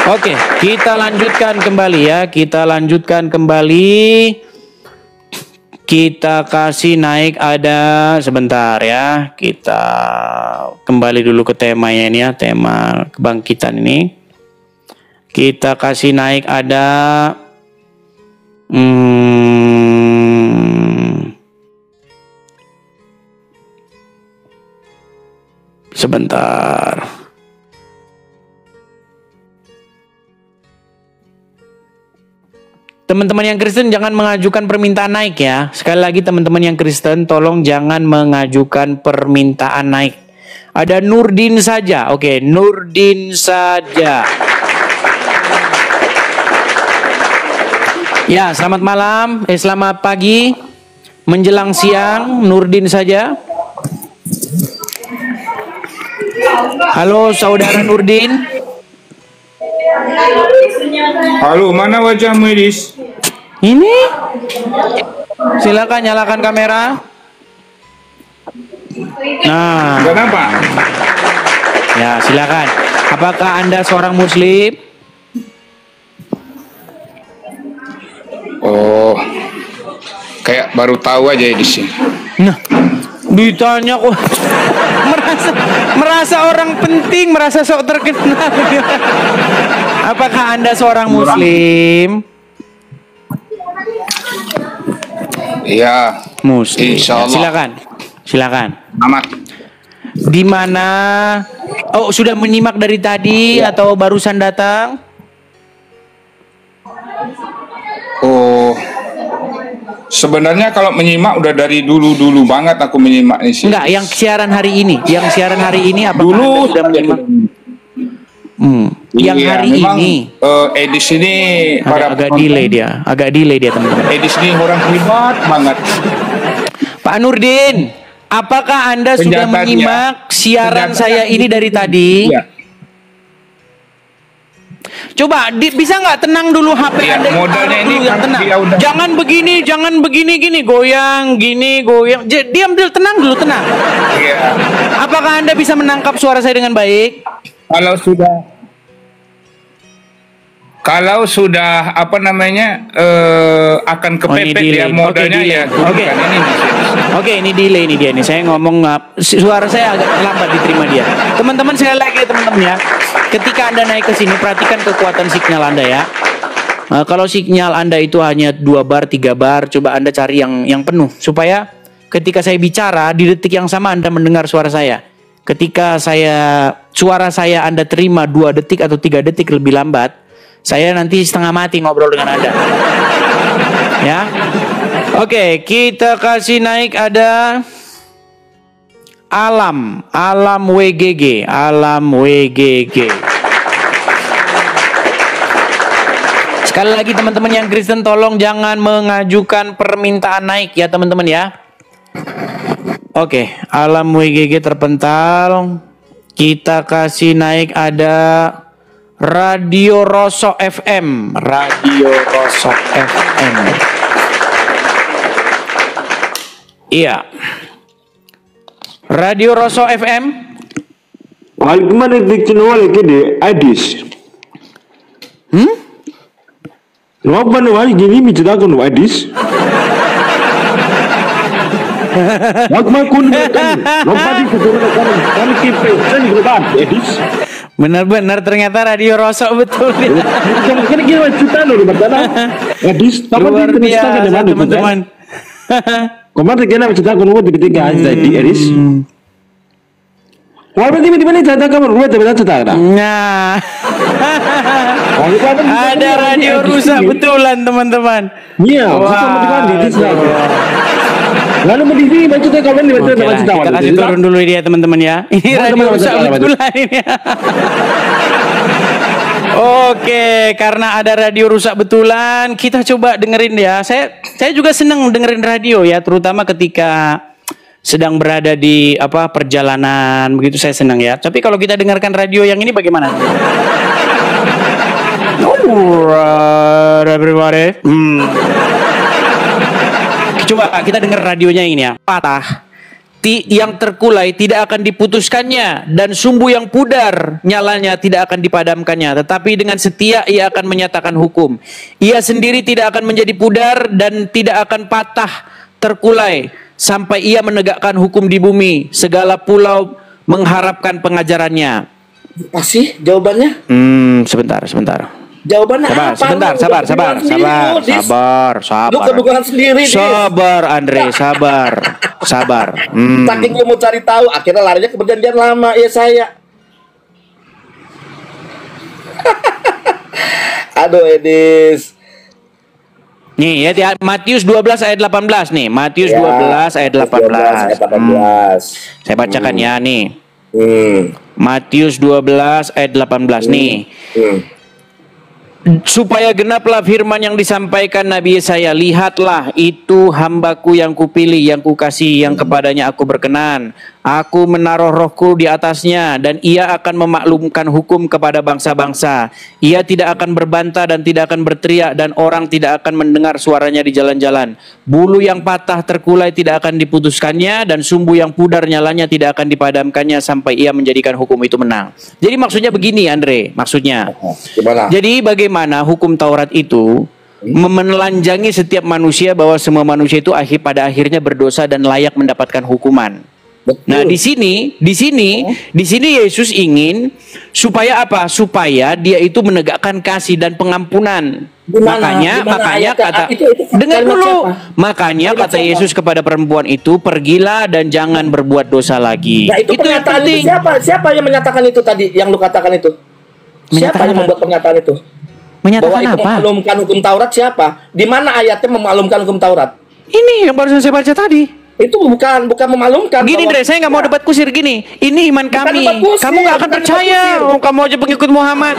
S1: Oke, kita lanjutkan kembali ya. Kita lanjutkan kembali. Kita kasih naik ada sebentar ya. Kita kembali dulu ke temanya ini ya, tema kebangkitan ini. Kita kasih naik ada sebentar. Teman-teman yang Kristen jangan mengajukan permintaan naik ya. Sekali lagi teman-teman yang Kristen tolong jangan mengajukan permintaan naik. Ada Nurdin saja. Oke, Nurdin saja. Ya, selamat malam. Selamat pagi. Menjelang siang, Nurdin saja. Halo saudara Nurdin.
S4: Halo, mana wajahmu Idis?
S1: Ini. Silakan nyalakan kamera. Nah.
S4: Kenapa?
S1: Ya, silakan. Apakah Anda seorang Muslim?
S4: Oh, kayak baru tahu aja Idis.
S1: Nah, ditanya kok merasa orang penting, merasa sok terkenal. Apakah Anda seorang Muslim?
S4: Iya.
S1: Muslim.
S4: Insya Allah.
S1: Silakan. Silakan.
S4: Amat.
S1: Di mana? Oh, sudah menyimak dari tadi atau barusan datang?
S4: Oh, sebenarnya kalau menyimak udah dari dulu banget aku menyimak ini sih.
S1: Enggak, yang siaran hari ini. Yang siaran hari ini apakah
S4: Dulu
S1: Anda sudah menyimak? Yang
S4: Iya,
S1: hari
S4: memang,
S1: ini.
S4: Edis ini
S1: Agak delay dia. Agak delay dia teman-teman.
S4: Edis ini orang hebat banget.
S1: Pak Nurdin, apakah Anda sudah
S4: Senjatanya.
S1: menyimak siaran
S4: Senjatanya
S1: saya ini dari tadi?
S4: Iya.
S1: Coba bisa nggak tenang dulu HP
S4: Iya,
S1: Anda?
S4: modalnya
S1: Taruh
S4: ini
S1: dulu yang
S4: kan
S1: tenang.
S4: dia udah-
S1: Jangan begini gini, goyang, gini goyang. Diam dulu, tenang dulu, tenang.
S4: Iya.
S1: Apakah Anda bisa menangkap suara saya dengan baik?
S4: Kalau sudah apa namanya akan kepepet
S1: delay.
S4: ya modalnya
S1: Oke,
S4: ya.
S1: delay. Oke.
S4: Bukan ini nih.
S1: Oke, ini delay ini dia nih. Saya ngomong suara saya agak lambat diterima dia. Teman-teman sekali lagi ya teman-teman ya. Ketika Anda naik ke sini perhatikan kekuatan sinyal Anda ya. Kalau sinyal Anda itu hanya 2 bar, 3 bar, coba Anda cari yang penuh supaya ketika saya bicara di detik yang sama Anda mendengar suara saya. Ketika suara saya Anda terima 2 detik atau 3 detik lebih lambat, saya nanti setengah mati ngobrol dengan Anda. Ya. Oke, kita kasih naik ada Alam WGG, Alam WGG. Sekali lagi teman-teman yang Kristen, tolong jangan mengajukan permintaan naik ya teman-teman ya. Oke, Alam WGG terpental. Kita kasih naik ada Radio Rosok FM. Radio Rosok FM. Iya. Radio Rosok FM.
S5: Gimana dikenal gede Adis? Loban wali gini bicara kan Adis.
S1: Benar-benar ternyata Radio Rosok betul. Luar biasa teman-teman.
S5: Kemarin kita nak cerita kalau di ketiga di Adis. Wah berarti di mana cerita kamu rumah tapi cerita ada.
S1: Nah, ada radio rusak betulan teman-teman.
S5: Iya, lalu berdiri baca tu kawan di betul dapat cerita.
S1: Kita kasih turun dulu dia teman-teman ya. Ini radio rusak betulan ini. Oke, karena ada radio rusak betulan, kita coba dengerin ya. Saya juga senang dengerin radio ya, terutama ketika sedang berada di perjalanan begitu, saya senang ya. Tapi kalau kita dengarkan radio yang ini bagaimana? Everybody. Coba kita dengar radionya ini ya. Patah. Yang terkulai tidak akan diputuskannya, dan sumbu yang pudar nyalanya tidak akan dipadamkannya, tetapi dengan setia ia akan menyatakan hukum. Ia sendiri tidak akan menjadi pudar dan tidak akan patah terkulai sampai ia menegakkan hukum di bumi. Segala pulau mengharapkan pengajarannya.
S3: Pasti jawabannya?
S1: Sebentar.
S3: Jawabannya apa?
S1: Sabar.
S3: Lu kedugaan sendiri,
S1: Sabar, Andre, sabar.
S3: Saking lu mau cari tahu, akhirnya larinya ke perjanjian lama ya saya. Aduh, Edis.
S1: Nih ya, Matius 12 ayat 18 nih. Matius 12 ayat 18. Saya bacakan ya nih. Matius 12 ayat 18 nih. Supaya genaplah firman yang disampaikan Nabi Yesaya, lihatlah itu hambaku yang kupilih, yang kukasihi, yang kepadanya aku berkenan. Aku menaruh rohku di atasnya, dan ia akan memaklumkan hukum kepada bangsa-bangsa. Ia tidak akan berbantah dan tidak akan berteriak, dan orang tidak akan mendengar suaranya di jalan-jalan. Bulu yang patah terkulai tidak akan diputuskannya, dan sumbu yang pudar nyalanya tidak akan dipadamkannya sampai ia menjadikan hukum itu menang. Jadi maksudnya begini, Andre, maksudnya.
S3: Gimana?
S1: Jadi bagaimana hukum Taurat itu menelanjangi setiap manusia, bahwa semua manusia itu pada akhirnya berdosa dan layak mendapatkan hukuman.
S3: Betul.
S1: Nah, di sini Yesus ingin supaya apa? Supaya dia itu menegakkan kasih dan pengampunan. Makanya kata dengar dulu. Makanya kata Yesus kepada perempuan itu, pergilah dan jangan berbuat dosa lagi.
S3: Nah, itu pernyataan itu siapa yang menyatakan itu tadi, yang lu katakan itu? Siapa yang membuat pernyataan itu?
S1: Menyatakan
S3: bahwa itu
S1: apa?
S3: memaklumkan hukum Taurat siapa? Di mana ayatnya memaklumkan hukum Taurat?
S1: Ini yang barusan saya baca tadi.
S3: Itu bukan memaklumkan.
S1: Gini Dre, saya nggak mau debat kusir gini. Ini iman kami. Kamu nggak akan percaya. Kamu aja pengikut Muhammad.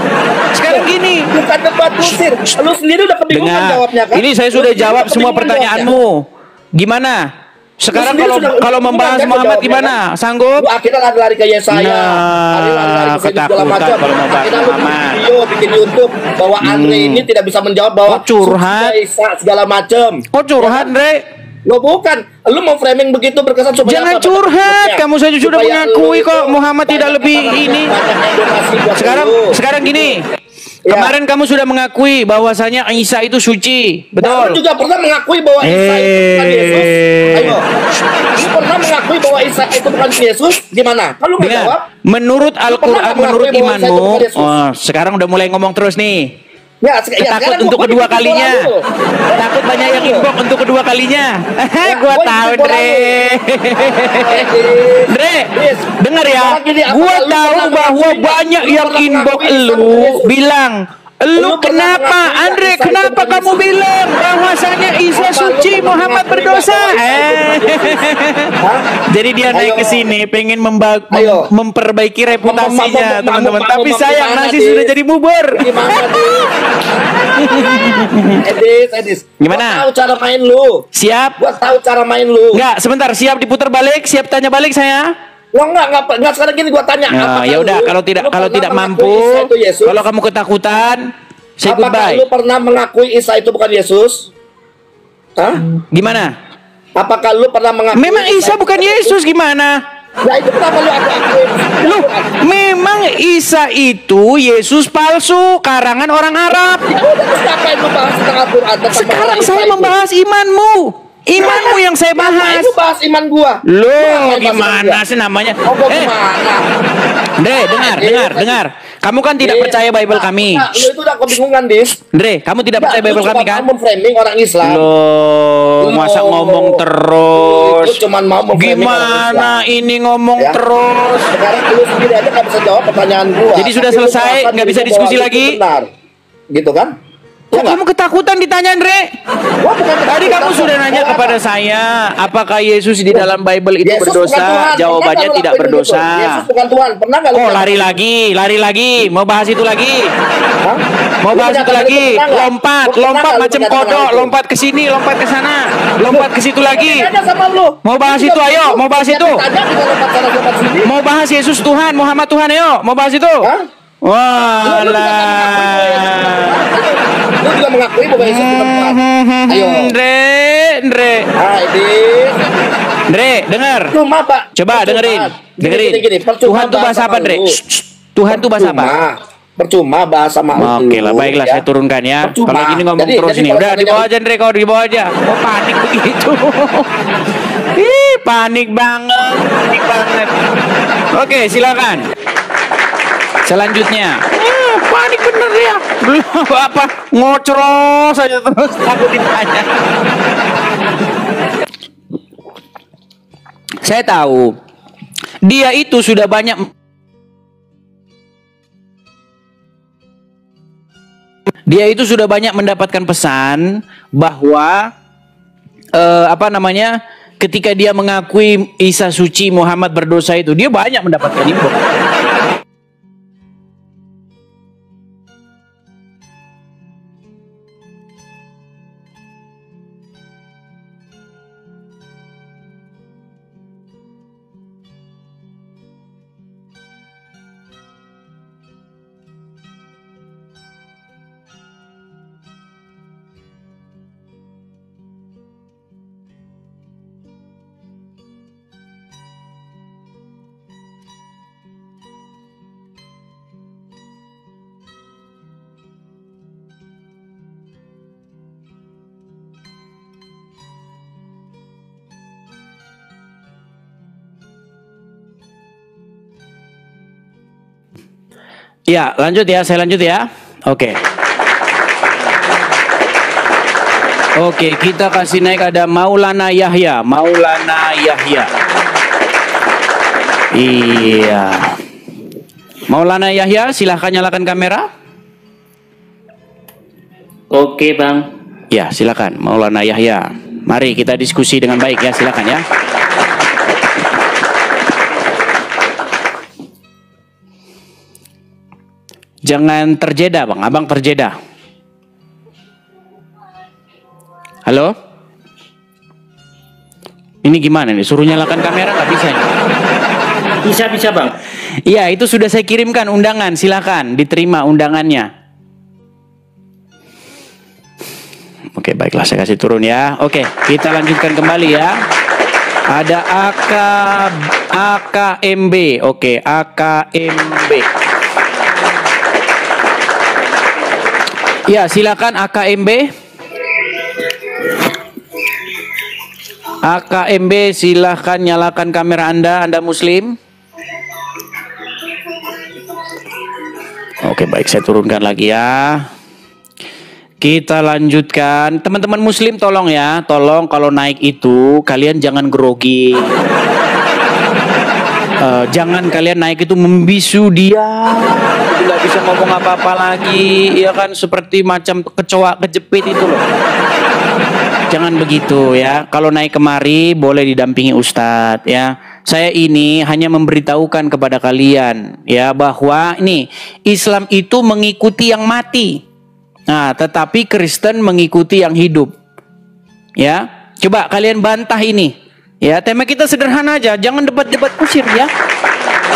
S1: Sekarang gini.
S3: Bukan debat kusir. Lu sendiri udah kebingungan jawabnya kan?
S1: Ini saya sudah jawab semua pertanyaanmu. Gimana? Sekarang kalau membahas Muhammad gimana? Sanggup?
S3: Lu akhirnya lari ke Yesaya.
S1: Nah, ketakutan kalau mau bahas Muhammad.
S3: Bikin YouTube bahwa Andre ini tidak bisa menjawab bahwa
S1: curhat
S3: segala macam.
S1: Curhat, Dre?
S3: Lo bukan, lu mau framing begitu berkesan supaya
S1: jangan curhat, kamu saja sudah mengakui kok Muhammad tidak lebih ini. Sekarang gini. Ya. Kemarin kamu sudah mengakui bahwasanya Isa itu suci, betul?
S3: Kamu juga pernah mengakui bahwa Isa itu bukan Yesus. Ayo, kamu pernah mengakui bahwa Isa itu bukan Yesus? Gimana? Kalau nggak jawab?
S1: Menurut Al-Quran, menurut imanmu, sekarang udah mulai ngomong terus nih.
S3: Ya,
S1: takut untuk kedua kalinya. Takut banyak yang inbox untuk kedua kalinya. Gua tahu, Dre. Dre, dengar ya. Gua tahu bahwa banyak yang inbox lu bilang, Lu kenapa, Andre? Kenapa kamu bilang bahwasanya Isa suci, Muhammad berdosa? Jadi dia naik ke sini pengen memperbaiki reputasinya, teman-teman. Tapi sayang nasi sudah jadi bubur.
S6: Edis.
S1: Gimana?
S6: Gua tahu cara main lu.
S1: Siap?
S6: Gua tahu cara main lu.
S1: Enggak, sebentar. Siap diputar balik? Siap tanya balik saya?
S6: Wah, enggak sekarang gini gua tanya.
S1: Nah, ya udah kalau tidak mampu, kalau kamu ketakutan, say goodbye.
S6: Apakah lu pernah mengakui Isa itu bukan Yesus? Hah?
S1: Gimana?
S6: Apakah lu pernah mengakui
S1: Memang Isa bukan Yesus gimana?
S6: Ya itu kenapa lu akui?
S1: Lu memang Isa itu Yesus palsu, karangan orang Arab.
S6: Ya udah, terus ngapain membahas tentang Al-Quran?
S1: Sekarang saya membahas imanmu. Imanmu yang saya bahas.
S6: Itu bahas iman gua.
S1: Loh, gimana sih namanya?
S6: Gimana?
S1: Dre, dengar. Kamu kan tidak percaya Bible kami.
S6: Lu itu udah kebingungan, Dis.
S1: Dre, kamu tidak percaya Bible kami kan?
S6: Kamu memframing orang Islam.
S1: Loh, masa ngomong terus?
S6: Itu cuman mau memframing
S1: gimana ini ngomong
S6: ya?
S1: Terus?
S6: Sekarang lu sendiri aja nggak bisa jawab pertanyaan gua.
S1: Jadi sudah selesai, nggak bisa diskusi lagi?
S6: Benar. Gitu kan?
S1: Kamu ketakutan ditanya, Andre. Tadi kamu sudah nanya kepada saya, apakah Yesus di dalam Bible itu berdosa? Jawabannya tidak berdosa.
S6: Yesus bukan Tuhan. Pernah nggak?
S1: Oh, lari lagi. Mau bahas itu lagi? Mau bahas itu lagi? Lompat macam kodok, lompat ke sini, lompat ke sana, lompat ke situ lagi. Mau bahas itu, ayo, mau bahas itu. Mau bahas Yesus Tuhan, Muhammad Tuhan, ayo, mau bahas itu. Wah,
S6: lu juga mengakui bahwa Yesus bukan Tuhan. Ayo.
S1: Andre. Andre, dengar.
S6: Cuma, Pak.
S1: Coba dengerin.
S6: Gini,
S1: Tuhan tuh bahasa apa, Andre? Tuhan tuh bahasa apa?
S6: Percuma bahasa malu.
S1: Oke lah, baiklah, saya turunkan ya. Kalau gini ngomong terus ini. Udah di bawah aja, Andre, kau di bawah aja. Oh, panik begitu. Panik banget. Oke, silakan. Selanjutnya, panik bener ya. Belum apa, ngocros aja terus aku ditanya. Saya tahu dia itu sudah banyak mendapatkan pesan bahwa ketika dia mengakui Isa suci, Muhammad berdosa itu, dia banyak mendapatkan info. Ya, saya lanjut ya. Oke, kita kasih naik ada Maulana Yahya. Iya. Maulana Yahya, silahkan nyalakan kamera.
S7: Oke, Bang.
S1: Ya, silakan Maulana Yahya. Mari kita diskusi dengan baik ya, silakan ya. Jangan terjeda, Bang. Abang terjeda. Halo? Ini gimana nih? Suruh nyalakan kamera nggak bisa nih?
S7: Bisa, Bang.
S1: Iya, itu sudah saya kirimkan undangan. Silakan diterima undangannya. Oke, baiklah, saya kasih turun ya. Oke, kita lanjutkan kembali ya. Ada AKMB. Oke, AKMB. Ya, silakan AKMB. AKMB, silahkan nyalakan kamera Anda Muslim. Oke, baik, saya turunkan lagi ya. Kita lanjutkan. Teman-teman Muslim tolong ya, tolong kalau naik itu kalian jangan grogi. Jangan kalian naik itu membisu dia, nggak bisa ngomong apa-apa lagi, ya kan, seperti macam kecoa kejepit itu loh. Jangan begitu ya. Kalau naik kemari boleh didampingi Ustadz ya. Saya ini hanya memberitahukan kepada kalian ya bahwa ini Islam itu mengikuti yang mati. Nah, tetapi Kristen mengikuti yang hidup. Ya, coba kalian bantah ini. Ya, tema kita sederhana aja, jangan debat-debat kusir ya.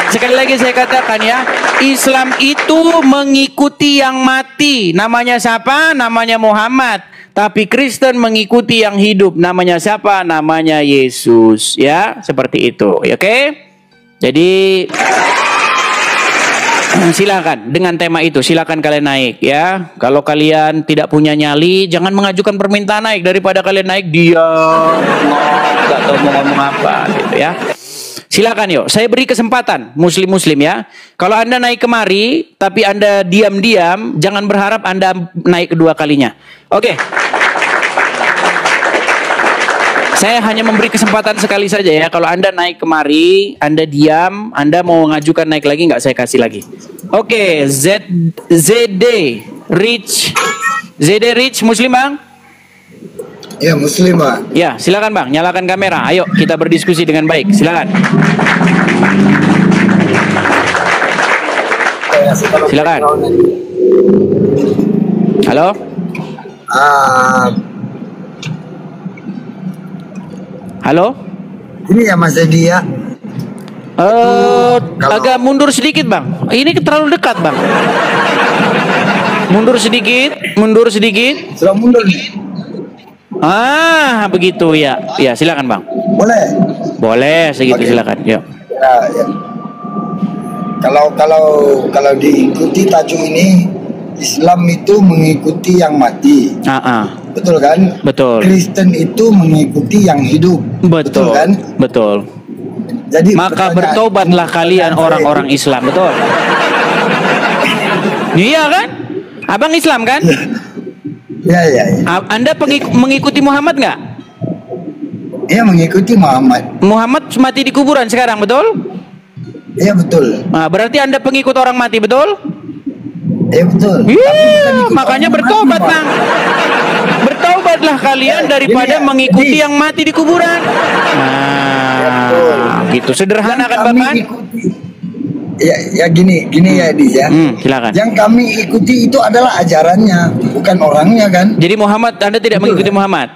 S1: Sekali lagi saya katakan ya, Islam itu mengikuti yang mati. Namanya siapa? Namanya Muhammad. Tapi Kristen mengikuti yang hidup. Namanya siapa? Namanya Yesus. Ya, seperti itu. Oke? Jadi silakan dengan tema itu, silakan kalian naik ya. Kalau kalian tidak punya nyali, jangan mengajukan permintaan naik. Daripada kalian naik diam, nggak tahu mau ngomong apa gitu ya. Silakan yuk, saya beri kesempatan muslim-muslim ya. Kalau Anda naik kemari tapi Anda diam-diam, jangan berharap Anda naik kedua kalinya. Oke. Saya hanya memberi kesempatan sekali saja ya. Kalau Anda naik kemari, Anda diam, Anda mau mengajukan naik lagi nggak, saya kasih lagi. Oke, ZD Rich Muslim Bang?
S8: Ya, Muslim Bang.
S1: Ya, silakan Bang, nyalakan kamera. Ayo kita berdiskusi dengan baik. Silakan. Silakan. Halo? Halo?
S8: Ini ya Mas Edi ya.
S1: Agak mundur sedikit Bang. Ini terlalu dekat Bang. Mundur sedikit.
S8: Sudah mundur nih.
S1: Begitu ya. Ya, silakan Bang. Boleh segitu. Okay. Silakan. Ya.
S8: Ya. Kalau diikuti tajuk ini, Islam itu mengikuti yang mati. Betul kan?
S1: Betul.
S8: Kristen itu mengikuti yang hidup.
S1: Betul
S8: kan?
S1: Betul.
S8: Jadi
S1: maka bertobatlah kalian orang-orang Islam, betul? Iya kan? Abang Islam kan?
S8: Ya.
S1: Anda mengikuti Muhammad nggak?
S8: Iya, mengikuti Muhammad.
S1: Muhammad mati di kuburan sekarang, betul?
S8: Iya, betul.
S1: Nah, berarti Anda pengikut orang mati, betul?
S8: Iya, betul.
S1: Makanya bertobat Bang. Bertobatlah kalian daripada mengikuti yang mati di kuburan. Gitu sederhana kan Bapak?
S8: Ya gini ya Edi ya.
S1: Silakan.
S8: Yang kami ikuti itu adalah ajarannya, bukan orangnya kan?
S1: Jadi Muhammad, Anda tidak mengikuti Muhammad?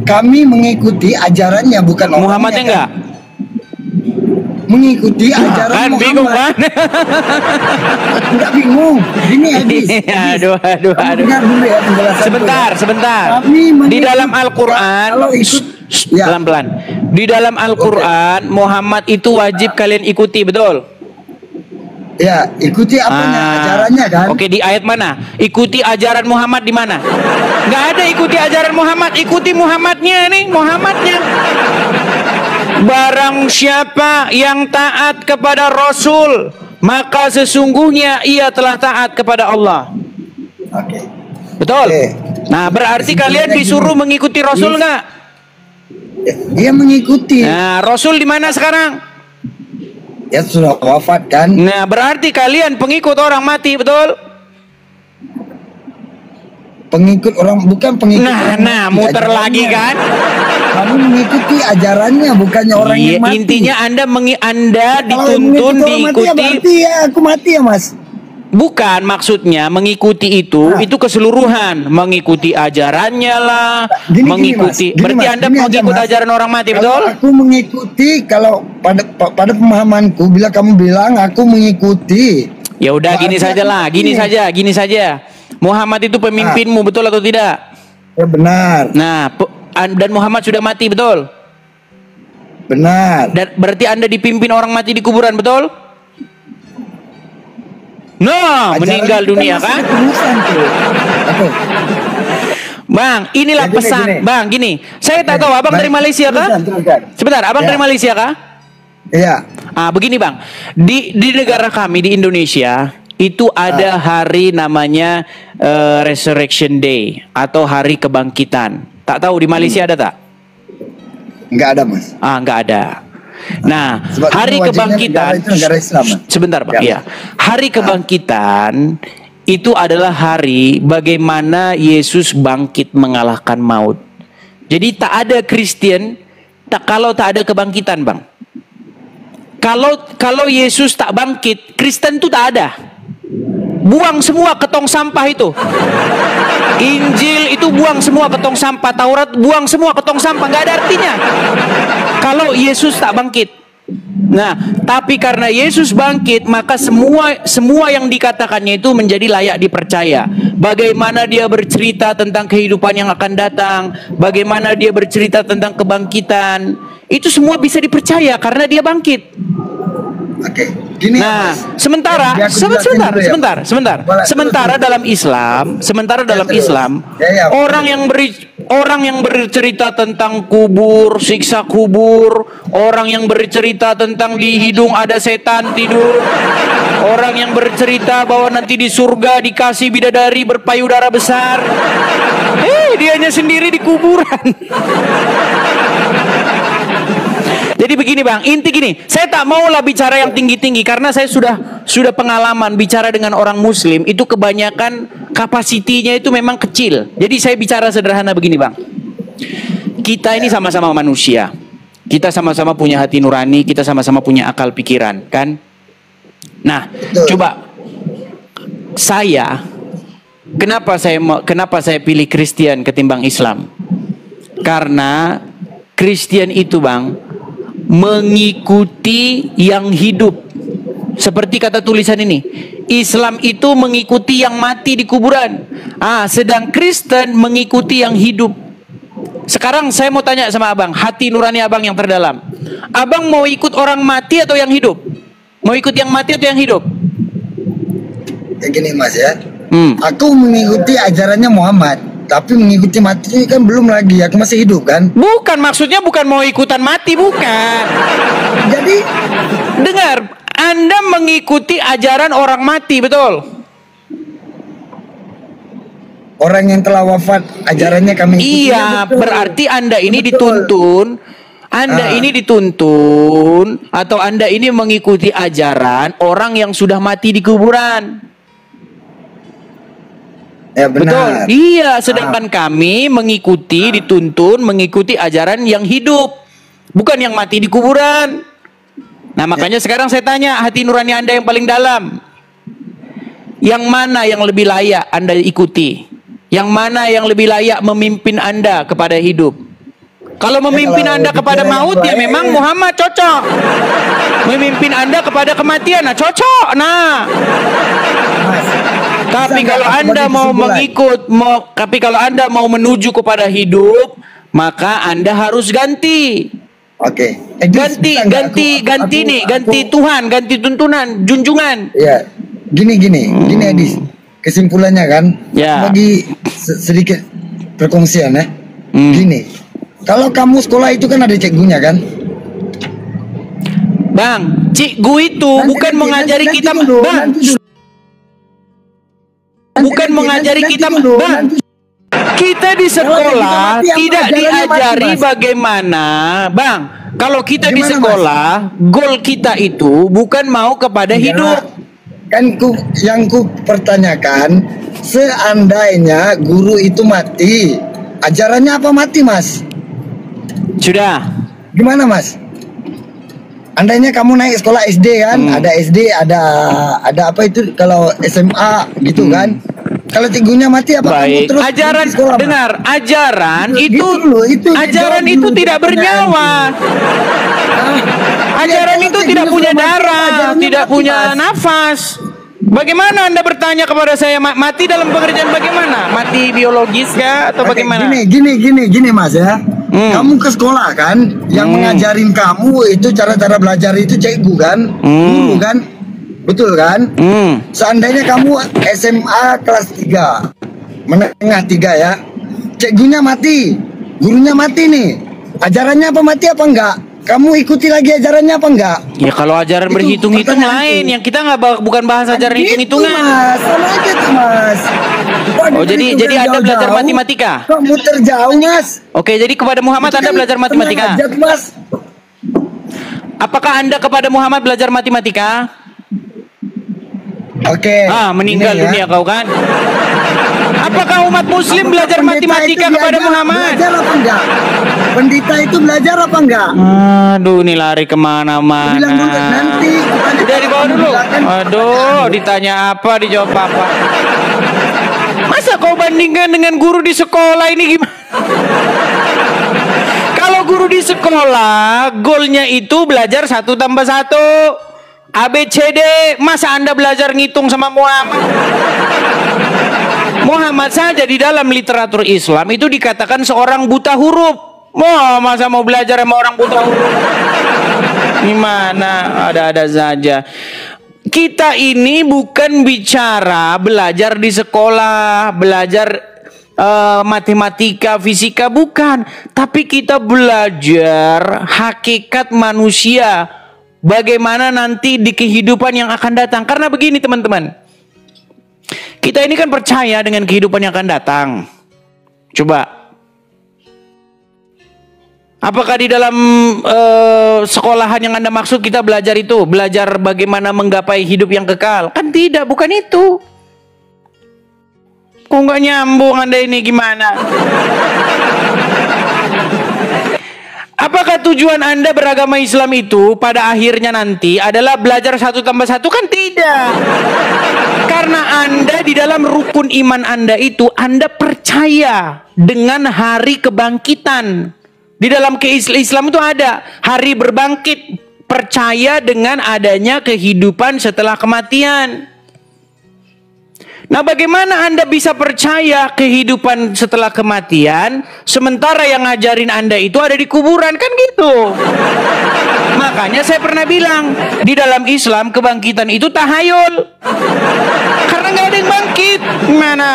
S8: Kami mengikuti ajarannya, bukan orangnya.
S1: Muhammadnya
S8: kan?
S1: enggak?
S8: Mengikuti ajaran
S1: kan
S8: Muhammad.
S1: Bingung kan?
S8: Enggak bingung. Ini hadis.
S1: Aduh.
S8: Ya,
S1: Sebentar. Di dalam Al-Qur'an, pelan-pelan. Di dalam Al-Qur'an, Muhammad itu wajib kalian ikuti, betul?
S8: Ya, ikuti apanya? Ajarannya kan?
S1: Oke, di ayat mana? Ikuti ajaran Muhammad di mana? Enggak ada ikuti ajaran Muhammad, ikuti Muhammadnya nih, Muhammadnya. Barang siapa yang taat kepada Rasul, maka sesungguhnya ia telah taat kepada Allah.
S8: Oke.
S1: Betul? Nah, berarti kalian disuruh mengikuti Rasul nggak?
S8: Dia mengikuti.
S1: Nah, Rasul di mana sekarang?
S8: Ya sudah wafat kan?
S1: Nah, berarti kalian pengikut orang mati, betul?
S8: Pengikut orang, bukan pengikut.
S1: Nah, muter lagi kan?
S8: Kamu mengikuti ajarannya, bukannya orang yang mati.
S1: Intinya Anda dituntun diikuti.
S8: Ya, aku mati ya Mas.
S1: Bukan, maksudnya mengikuti itu keseluruhan, mengikuti ajarannya lah, mengikuti. Berarti Anda mengikuti ajaran orang mati, betul?
S8: Aku mengikuti, kalau pada pemahamanku, bila kamu bilang aku mengikuti.
S1: Ya udah, gini saja. Muhammad itu pemimpinmu, betul atau tidak?
S8: Ya benar.
S1: Nah, dan Muhammad sudah mati, betul?
S8: Benar.
S1: Dan berarti Anda dipimpin orang mati di kuburan, betul? Nah, meninggal dunia kan?
S8: Oke.
S1: Bang, inilah pesan. Bang, gini. Saya tak tahu, Abang dari Malaysia kah? Sebentar, Abang dari Malaysia kah?
S8: Iya.
S1: Begini Bang. Di negara kami di Indonesia itu ada hari namanya Resurrection Day atau hari kebangkitan. Tak tahu di Malaysia ada tak?
S8: Enggak ada Mas.
S1: Enggak ada. Nah,
S8: Sebab
S1: hari
S8: wajibnya
S1: kebangkitan,
S8: negara itu negara Islam.
S1: sebentar Pak,
S8: Ya.
S1: ya. Hari kebangkitan itu adalah hari bagaimana Yesus bangkit mengalahkan maut. Jadi tak ada Kristen kalau tak ada kebangkitan, Bang. Kalau Yesus tak bangkit, Kristen itu tak ada. Buang semua ke tong sampah itu. Injil itu buang semua ke tong sampah, Taurat buang semua ke tong sampah, nggak ada artinya kalau Yesus tak bangkit. Nah, tapi karena Yesus bangkit, maka semua yang dikatakannya itu menjadi layak dipercaya. Bagaimana dia bercerita tentang kehidupan yang akan datang, bagaimana dia bercerita tentang kebangkitan, itu semua bisa dipercaya karena dia bangkit.
S8: Oke, gini.
S1: Nah,
S8: Mas.
S1: sementara
S8: Ya, aku jelasin dulu ya.
S1: sementara dalam Islam, orang yang bercerita tentang kubur, siksa kubur, orang yang bercerita tentang di hidung ada setan tidur, orang yang bercerita bahwa nanti di surga dikasih bidadari berpayudara besar, dianya sendiri di kuburan. Jadi begini Bang, inti gini, saya tak maulah bicara yang tinggi-tinggi karena saya sudah pengalaman bicara dengan orang Muslim itu kebanyakan kapasitinya itu memang kecil. Jadi saya bicara sederhana begini Bang, kita ini sama-sama manusia, kita sama-sama punya hati nurani, kita sama-sama punya akal pikiran, kan? Nah, coba kenapa saya pilih Kristen ketimbang Islam? Karena Kristen itu Bang mengikuti yang hidup. Seperti kata tulisan ini, Islam itu mengikuti yang mati di kuburan. Sedang Kristen mengikuti yang hidup. Sekarang saya mau tanya sama Abang, hati nurani Abang yang terdalam. Abang mau ikut orang mati atau yang hidup? Mau ikut yang mati atau yang hidup?
S8: Kayak gini Mas ya. Aku mengikuti ajarannya Muhammad, tapi mengikuti mati kan belum lagi, aku masih hidup kan?
S1: Bukan, maksudnya bukan mau ikutan mati, bukan.
S8: Jadi
S1: dengar, Anda mengikuti ajaran orang mati, betul?
S8: Orang yang telah wafat ajarannya kami ikuti.
S1: Iya, berarti Anda ini dituntun. Anda ini dituntun atau Anda ini mengikuti ajaran orang yang sudah mati di kuburan.
S8: Ya benar.
S1: Betul. Iya, sedangkan kami dituntun mengikuti ajaran yang hidup, bukan yang mati di kuburan. Nah, makanya sekarang saya tanya, hati nurani Anda yang paling dalam, yang mana yang lebih layak Anda ikuti? Yang mana yang lebih layak memimpin Anda kepada hidup? Kalau memimpin Anda kepada maut, ya memang Muhammad cocok. Memimpin Anda kepada kematian, cocok. Tapi kalau Anda kalau Anda mau menuju kepada hidup, maka Anda harus ganti.
S8: Oke.
S1: Ganti Tuhan, ganti tuntunan, junjungan.
S8: Ya, gini Edis. Kesimpulannya kan, bagi sedikit perkongsian ya. Gini, kalau kamu sekolah itu kan ada cikgunya kan?
S1: Bang, cikgu itu bukan mengajari kita, Bang. Bukan mengajari kita, Bang. Kita di sekolah tidak diajari bagaimana, Bang. Kalau kita di sekolah, goal kita itu bukan mau kepada hidup.
S8: Kan yang ku pertanyakan, seandainya guru itu mati, ajarannya apa mati, Mas?
S1: Sudah.
S8: Gimana, Mas? Andainya kamu naik sekolah SD kan, ada SD, ada apa itu kalau SMA gitu kan? Kalau cikgunya mati apa kamu terus
S1: ajaran
S8: sekolah,
S1: dengar, ajaran itu tidak
S8: dulu,
S1: bernyawa. Ajaran itu tidak punya darah, tidak punya nafas. Bagaimana Anda bertanya kepada saya mati dalam pengertian bagaimana? Mati biologis kah atau bagaimana?
S8: Gini Mas ya. Kamu ke sekolah kan, yang mengajarin kamu itu cara-cara belajar itu cikgu kan, guru kan, betul kan? Seandainya kamu SMA kelas 3, menengah 3 ya, cikgunya mati, gurunya mati nih, ajarannya apa mati apa enggak? Kamu ikuti lagi ajarannya apa enggak?
S1: Ya kalau ajaran berhitung-hitung lain, yang kita bukan bahas ajaran hitung-hitungan.
S8: Mas, sama aja tuh Mas.
S1: Jadi Anda belajar matematika?
S8: Kamu terjauh Mas.
S1: Oke, jadi kepada Muhammad Anda belajar matematika?
S8: Mas.
S1: Apakah Anda kepada Muhammad belajar matematika?
S8: Oke.
S1: Meninggal
S8: Ini ya.
S1: dunia kau kan? Apakah umat muslim belajar
S8: Pendeta
S1: matematika
S8: itu
S1: kepada
S8: belajar-
S1: Muhammad?
S8: Belajar apa enggak? Pendeta itu belajar apa enggak?
S1: Aduh, ini lari kemana-mana.
S8: Bilang dulu nanti.
S1: Udah dibawa dulu. Aduh, ditanya apa, dijawab apa. Masa kau bandingkan dengan guru di sekolah ini gimana? Kalau guru di sekolah, goalnya itu belajar 1 tambah 1. ABCD, masa Anda belajar ngitung sama Muhammad? Muhammad saja di dalam literatur Islam itu dikatakan seorang buta huruf. Masa mau belajar sama orang buta huruf? Gimana? Ada-ada saja. Kita ini bukan bicara belajar di sekolah, belajar matematika, fisika, bukan. Tapi kita belajar hakikat manusia. Bagaimana nanti di kehidupan yang akan datang. Karena begini teman-teman. Kita ini kan percaya dengan kehidupan yang akan datang. Coba. Apakah di dalam sekolahan yang Anda maksud kita belajar itu? Belajar bagaimana menggapai hidup yang kekal? Kan tidak, bukan itu. Kok nggak nyambung Anda ini gimana? Apakah tujuan Anda beragama Islam itu pada akhirnya nanti adalah belajar 1 tambah 1? Kan tidak. Karena Anda di dalam rukun iman Anda itu, Anda percaya dengan hari kebangkitan. Di dalam Islam itu ada hari berbangkit. Percaya dengan adanya kehidupan setelah kematian. Nah, bagaimana Anda bisa percaya kehidupan setelah kematian sementara yang ngajarin Anda itu ada di kuburan? Kan gitu. Makanya saya pernah bilang, di dalam Islam kebangkitan itu tahayul. Karena nggak ada yang bangkit. Gimana?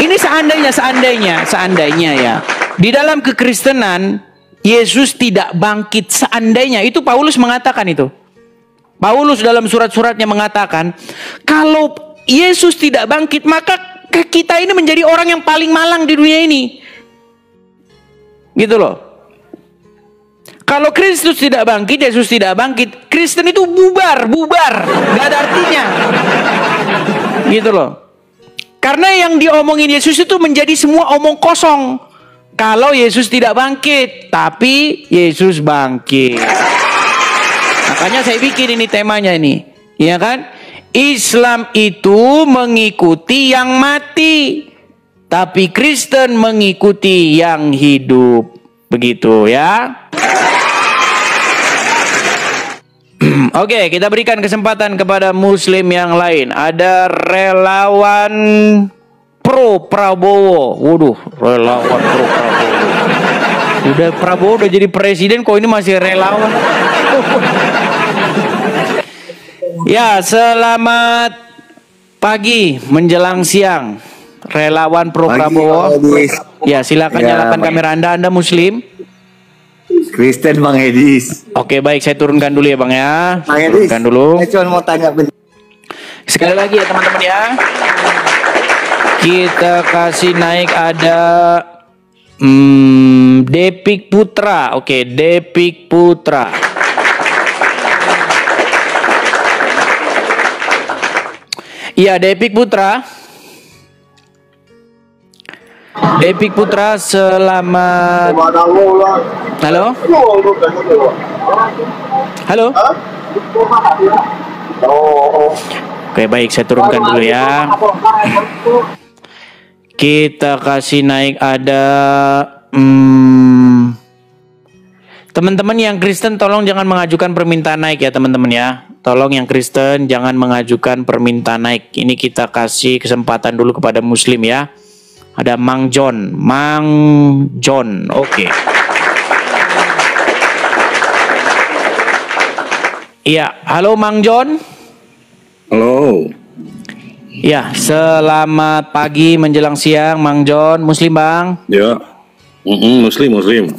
S1: Ini seandainya ya. Di dalam kekristenan Yesus tidak bangkit seandainya. Itu Paulus mengatakan itu. Paulus dalam surat-suratnya mengatakan, kalau Yesus tidak bangkit, maka kita ini menjadi orang yang paling malang di dunia ini. Gitu loh. Kalau Kristus tidak bangkit, Yesus tidak bangkit, Kristen itu bubar. Gak ada artinya. Gitu loh. Karena yang diomongin Yesus itu menjadi semua omong kosong. Kalau Yesus tidak bangkit, tapi Yesus bangkit. Makanya saya bikin ini temanya ini, ya kan? Islam itu mengikuti yang mati, tapi Kristen mengikuti yang hidup. Begitu ya. Oke, kita berikan kesempatan kepada muslim yang lain. Ada relawan pro Prabowo. Waduh, relawan pro Prabowo. Udah Prabowo udah jadi presiden, kok ini masih relawan? Ya, selamat pagi menjelang siang, relawan pro Prabowo. Ya, silakan nyalakan kamera Anda muslim.
S9: Kristen Bang Edis.
S1: Oke, baik, saya turunkan dulu ya Bang ya.
S9: Bang Edis,
S1: turunkan dulu.
S9: saya cuma mau tanya
S1: sekali lagi ya teman-teman ya. Kita kasih naik ada Depik Putra. Oke, Depik Putra. Iya, Depik Putra. Depik Putra, selamat. Halo? Halo? Oke, baik, saya turunkan dulu ya. Kita kasih naik ada teman-teman yang Kristen, tolong jangan mengajukan permintaan naik ya teman-teman ya. Tolong yang Kristen jangan mengajukan permintaan naik. Ini kita kasih kesempatan dulu kepada muslim ya. Ada Mang John. Oke. Iya, halo Mang John.
S9: Halo.
S1: Ya, selamat pagi menjelang siang Mang John. Muslim Bang?
S9: Ya. Muslim.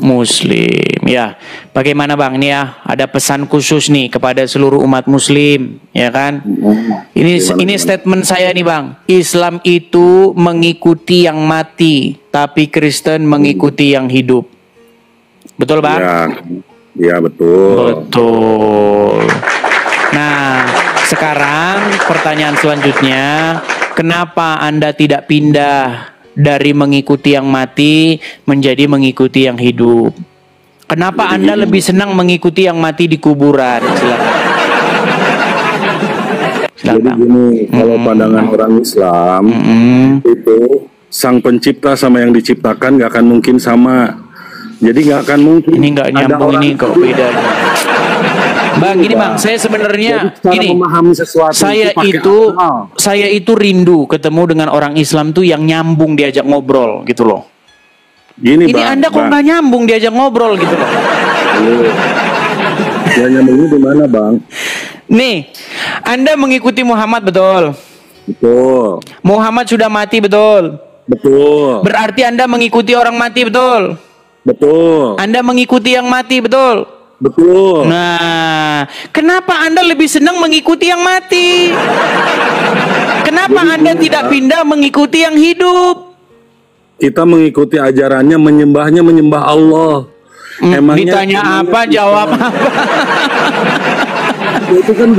S1: Ya, bagaimana Bang? Ini ya, ada pesan khusus nih kepada seluruh umat Muslim, ya kan? Ini statement saya nih Bang. Islam itu mengikuti yang mati, tapi Kristen mengikuti yang hidup. Betul, Bang?
S9: Ya, betul.
S1: Betul. Nah, sekarang pertanyaan selanjutnya, kenapa Anda tidak pindah dari mengikuti yang mati menjadi mengikuti yang hidup? Kenapa Anda lebih senang mengikuti yang mati di kuburan? Silakan.
S9: Jadi gini, kalau pandangan orang Islam itu sang pencipta sama yang diciptakan nggak akan mungkin sama. Jadi nggak akan mungkin.
S1: Ini nggak nyambung, ini kok beda. Bang, gini Bang, saya sebenarnya gini, saya itu rindu ketemu dengan orang Islam tuh yang nyambung diajak ngobrol gitu loh. Gini, ini Bang, Anda kok nggak nyambung diajak ngobrol gitu loh.
S9: Ya nyambungnya di mana, Bang?
S1: Nih, Anda mengikuti Muhammad, betul?
S9: Betul.
S1: Muhammad sudah mati, betul?
S9: Betul.
S1: Berarti Anda mengikuti orang mati, betul?
S9: Betul.
S1: Anda mengikuti yang mati, betul?
S9: Betul.
S1: Nah, kenapa Anda lebih senang mengikuti yang mati? Kenapa Anda tidak pindah mengikuti yang hidup?
S9: Kita mengikuti ajarannya, menyembah Allah. Emangnya
S1: ditanya apa, jawab apa?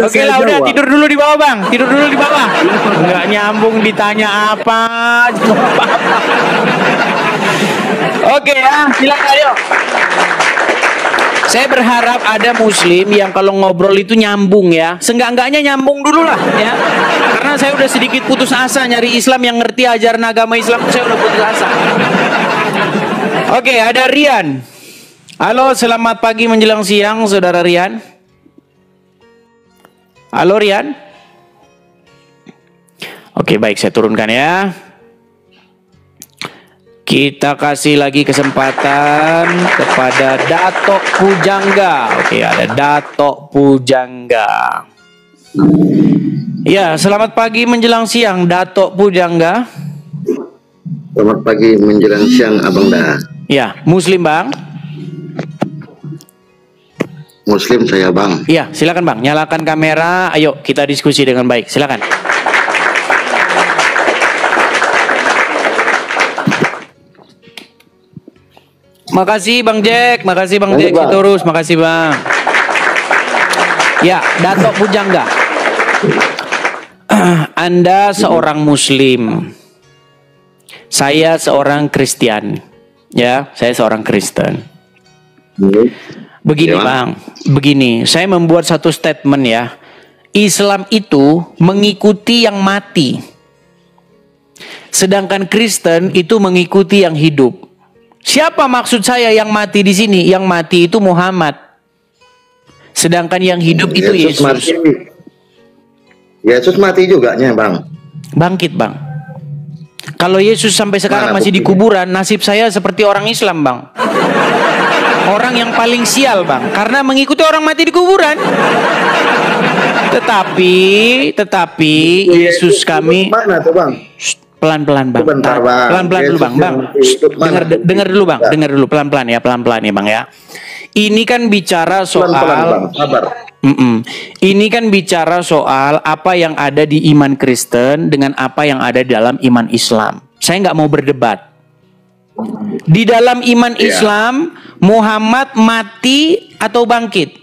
S1: Oke lah, udah tidur dulu di bawah, Bang. Tidur dulu di bawah. Nggak nyambung, ditanya apa, jawab apa. Oke ya, silakan yuk. Saya berharap ada muslim yang kalau ngobrol itu nyambung ya. Seenggak-enggaknya nyambung dulu lah ya. Karena saya udah sedikit putus asa nyari Islam yang ngerti ajaran agama Islam. Saya udah putus asa. Oke, ada Rian. Halo, selamat pagi menjelang siang, Saudara Rian. Halo Rian. Oke, baik, saya turunkan ya. Kita kasih lagi kesempatan kepada Dato Pujangga. Oke, ada Dato Pujangga. Ya, selamat pagi menjelang siang, Dato Pujangga.
S8: Selamat pagi menjelang siang, Abang Da.
S1: Ya, Muslim, Bang?
S8: Muslim saya, Bang.
S1: Iya, silakan Bang, nyalakan kamera. Ayo kita diskusi dengan baik. Silakan. Makasih Bang Jack, makasih Bang Jack terus, makasih Bang. Ya, Dato Pujangga. Anda seorang Muslim. Saya seorang Kristen. Ya, saya seorang Kristen. Begini Bang, begini, saya membuat satu statement ya. Islam itu mengikuti yang mati. Sedangkan Kristen itu mengikuti yang hidup. Siapa maksud saya yang mati di sini? Yang mati itu Muhammad. Sedangkan yang hidup itu Yesus.
S8: Yesus mati juga nya, Bang.
S1: Bangkit, Bang. Kalau Yesus sampai sekarang masih di kuburan, nasib saya seperti orang Islam, Bang. Orang yang paling sial, Bang, karena mengikuti orang mati di kuburan. Tetapi Yesus kami
S8: mana tuh, Bang?
S1: Pelan-pelan Bang. Pelan-pelan dulu Bang. Dengar dulu Bang. Dengar dulu pelan-pelan ya Bang ya. Ini kan bicara soal
S8: Bang. Sabar.
S1: Ini kan bicara soal apa yang ada di iman Kristen dengan apa yang ada dalam iman Islam. Saya nggak mau berdebat. Di dalam iman Islam, Muhammad mati atau bangkit?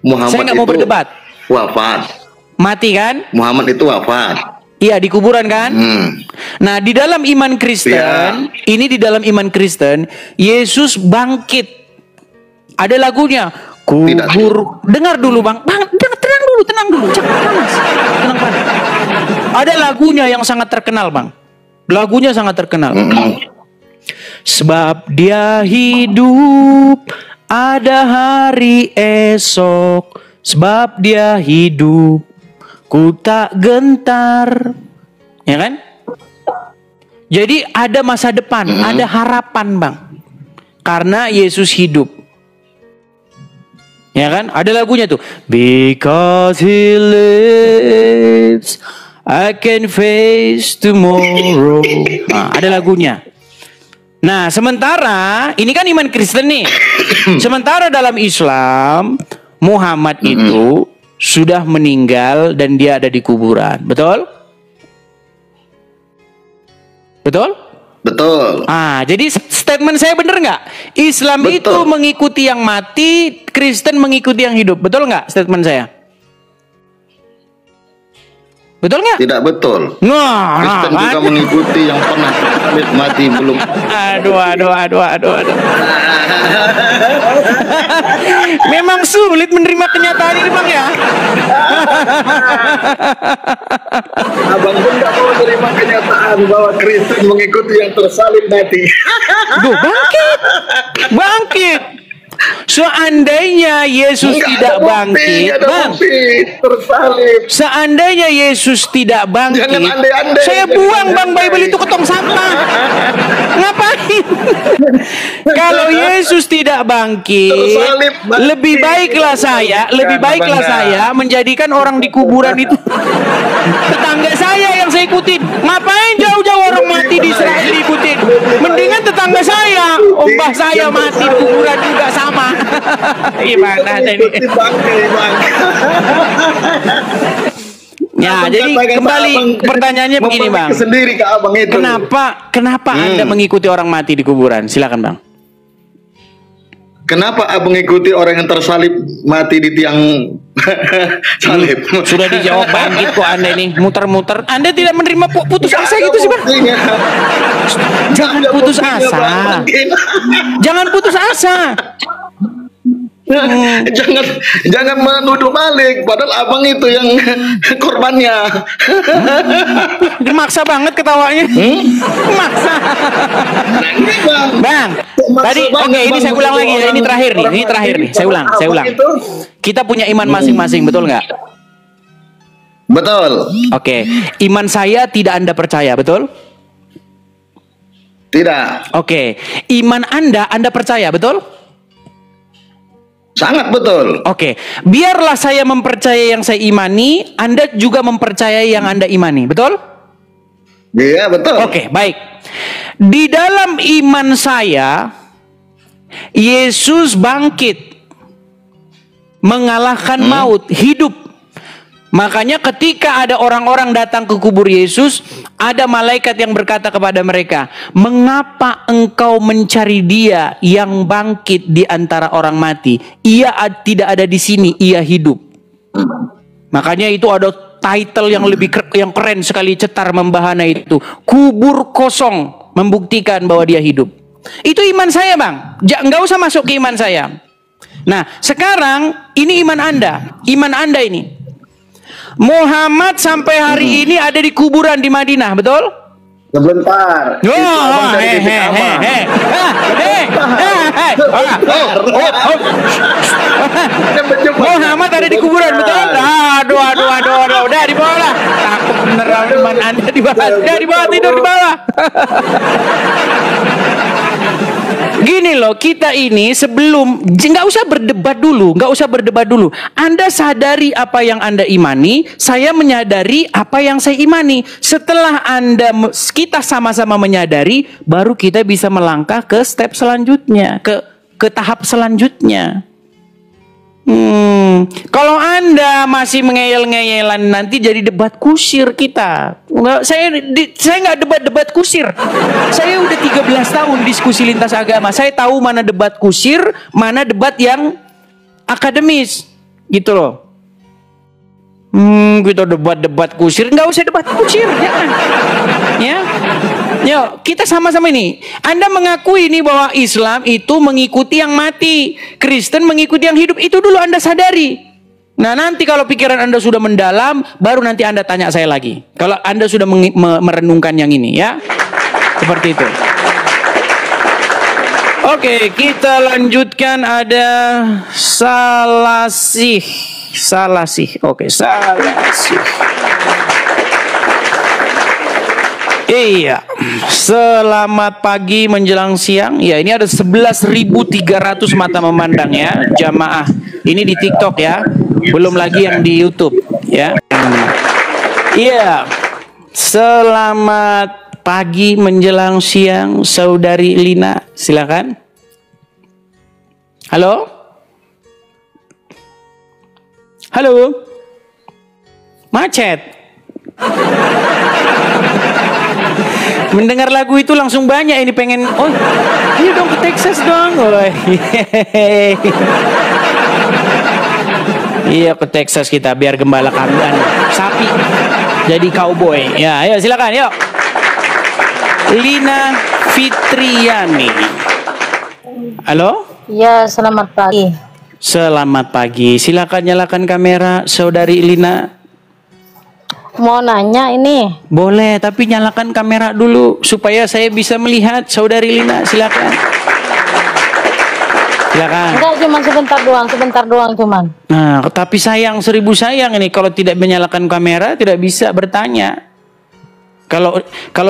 S8: Muhammad
S1: saya nggak mau berdebat.
S8: Wafat.
S1: Mati kan?
S8: Muhammad itu wafat.
S1: Iya, di kuburan kan? Nah, di dalam iman Kristen, ini di dalam iman Kristen, Yesus bangkit. Ada lagunya. Kubur. Dengar dulu, Bang. Bang, tenang dulu. Jangan panas. Tenang panas. Ada lagunya yang sangat terkenal, Bang. Lagunya sangat terkenal. Sebab dia hidup, ada hari esok. Sebab dia hidup, ku tak gentar. Ya kan? Jadi ada masa depan, ada harapan Bang. Karena Yesus hidup. Ya kan? Ada lagunya tuh. Because he lives, I can face tomorrow. Nah, ada lagunya. Nah, sementara ini kan iman Kristen nih. Sementara dalam Islam, Muhammad itu sudah meninggal dan dia ada di kuburan. Betul? Betul?
S3: Betul.
S1: Jadi statement saya benar nggak? Islam itu mengikuti yang mati, Kristen mengikuti yang hidup. Betul nggak statement saya? Betul nggak?
S3: Tidak betul.
S1: Kristen
S3: juga mengikuti yang pernah mati belum.
S1: Aduh. Memang sulit menerima kenyataan ini, Bang ya.
S3: Abang pun nggak mau menerima kenyataan bahwa Kristen mengikuti yang tersalib mati.
S1: Bangkit. Seandainya Yesus tidak bangkit, Bang. Seandainya Yesus tidak bangkit, saya buang Bang Bible itu ke tong sampah. Ngapain? Kalau Yesus tidak bangkit, lebih baiklah saya menjadikan orang di kuburan itu tetangga saya yang saya ikutin. Ngapain jauh-jauh orang mati di Israel diikutin? Mendingan tetangga saya, mbah saya mati di kuburan juga sama. Gimana ini? Ya, jadi kembali pertanyaannya begini, Bang. Kenapa Anda mengikuti orang mati di kuburan? Silakan, Bang.
S3: Kenapa abang mengikuti orang yang tersalib mati di tiang salib?
S1: Sudah dijawab bangkit kok Anda ini muter-muter. Anda tidak menerima putus asa gitu sih, Bang. Jangan putus asa. Jangan putus asa.
S3: Jangan menuduh balik, padahal abang itu yang korbannya.
S1: Maksa banget ketawanya. Maksa. Bang, tadi ini saya ulang lagi ya, ini terakhir nih. Saya ulang. Kita punya iman masing-masing, betul nggak?
S3: Betul.
S1: Oke, iman saya tidak Anda percaya, betul?
S3: Tidak.
S1: Oke, iman Anda percaya, betul?
S3: Sangat betul.
S1: Oke, biarlah saya mempercayai yang saya imani, Anda juga mempercayai yang Anda imani, betul?
S3: Iya, betul.
S1: Oke, baik. Di dalam iman saya, Yesus bangkit, mengalahkan maut, hidup. Makanya ketika ada orang-orang datang ke kubur Yesus, ada malaikat yang berkata kepada mereka, "Mengapa engkau mencari Dia yang bangkit di antara orang mati? Ia tidak ada di sini, ia hidup." Makanya itu ada title yang lebih yang keren sekali, cetar membahana itu. Kubur kosong membuktikan bahwa Dia hidup. Itu iman saya, Bang. Nggak usah masuk ke iman saya. Nah, sekarang ini iman Anda. Iman Anda ini. Muhammad sampai hari ini ada di kuburan di Madinah, betul?
S3: Sebentar.
S1: Muhammad ada di kuburan, betul? Aduh, udah di bawah lah. Takut beneran iman Anda di bawah. Udah di bawah, tidur di bawah. Gini loh, kita ini sebelum nggak usah berdebat dulu. Anda sadari apa yang Anda imani, saya menyadari apa yang saya imani. Setelah kita sama-sama menyadari, baru kita bisa melangkah ke step selanjutnya, ke tahap selanjutnya. Kalau Anda masih mengeyel-ngeyelan, nanti jadi debat kusir kita. Saya nggak debat kusir. Saya udah 13 tahun diskusi lintas agama. Saya tahu mana debat kusir, mana debat yang akademis, gitu loh. Kita debat kusir, nggak usah debat kusir, jangan. Ya, yuk kita sama-sama ini. Anda mengakui ini bahwa Islam itu mengikuti yang mati, Kristen mengikuti yang hidup. Itu dulu Anda sadari. Nah, nanti kalau pikiran Anda sudah mendalam, baru nanti Anda tanya saya lagi. Kalau Anda sudah merenungkan yang ini, ya, seperti itu. Oke, kita lanjutkan. Ada Salasih. Oke, Salasih. Iya, selamat pagi menjelang siang. Ya, ini ada 11.300 mata memandang ya, jamaah. Ini di TikTok ya, belum lagi yang di YouTube ya. Iya, selamat pagi menjelang siang, Saudari Lina, silakan. Halo? Macet. Mendengar lagu itu langsung banyak ini pengen, oh iya dong ke Texas dong. Oh, iya ke Texas kita biar gembala kambing sapi jadi cowboy. Ya, ayo silakan yuk. Lina Fitriani. Halo?
S10: Ya, selamat pagi.
S1: Selamat pagi. Silakan nyalakan kamera Saudari Lina.
S10: Mau nanya ini.
S1: Boleh, tapi nyalakan kamera dulu supaya saya bisa melihat Saudari Lina. Silakan. Silakan.
S10: Enggak, cuma sebentar doang cuman.
S1: Nah, tapi sayang 1000 sayang ini kalau tidak menyalakan kamera tidak bisa bertanya. Kalau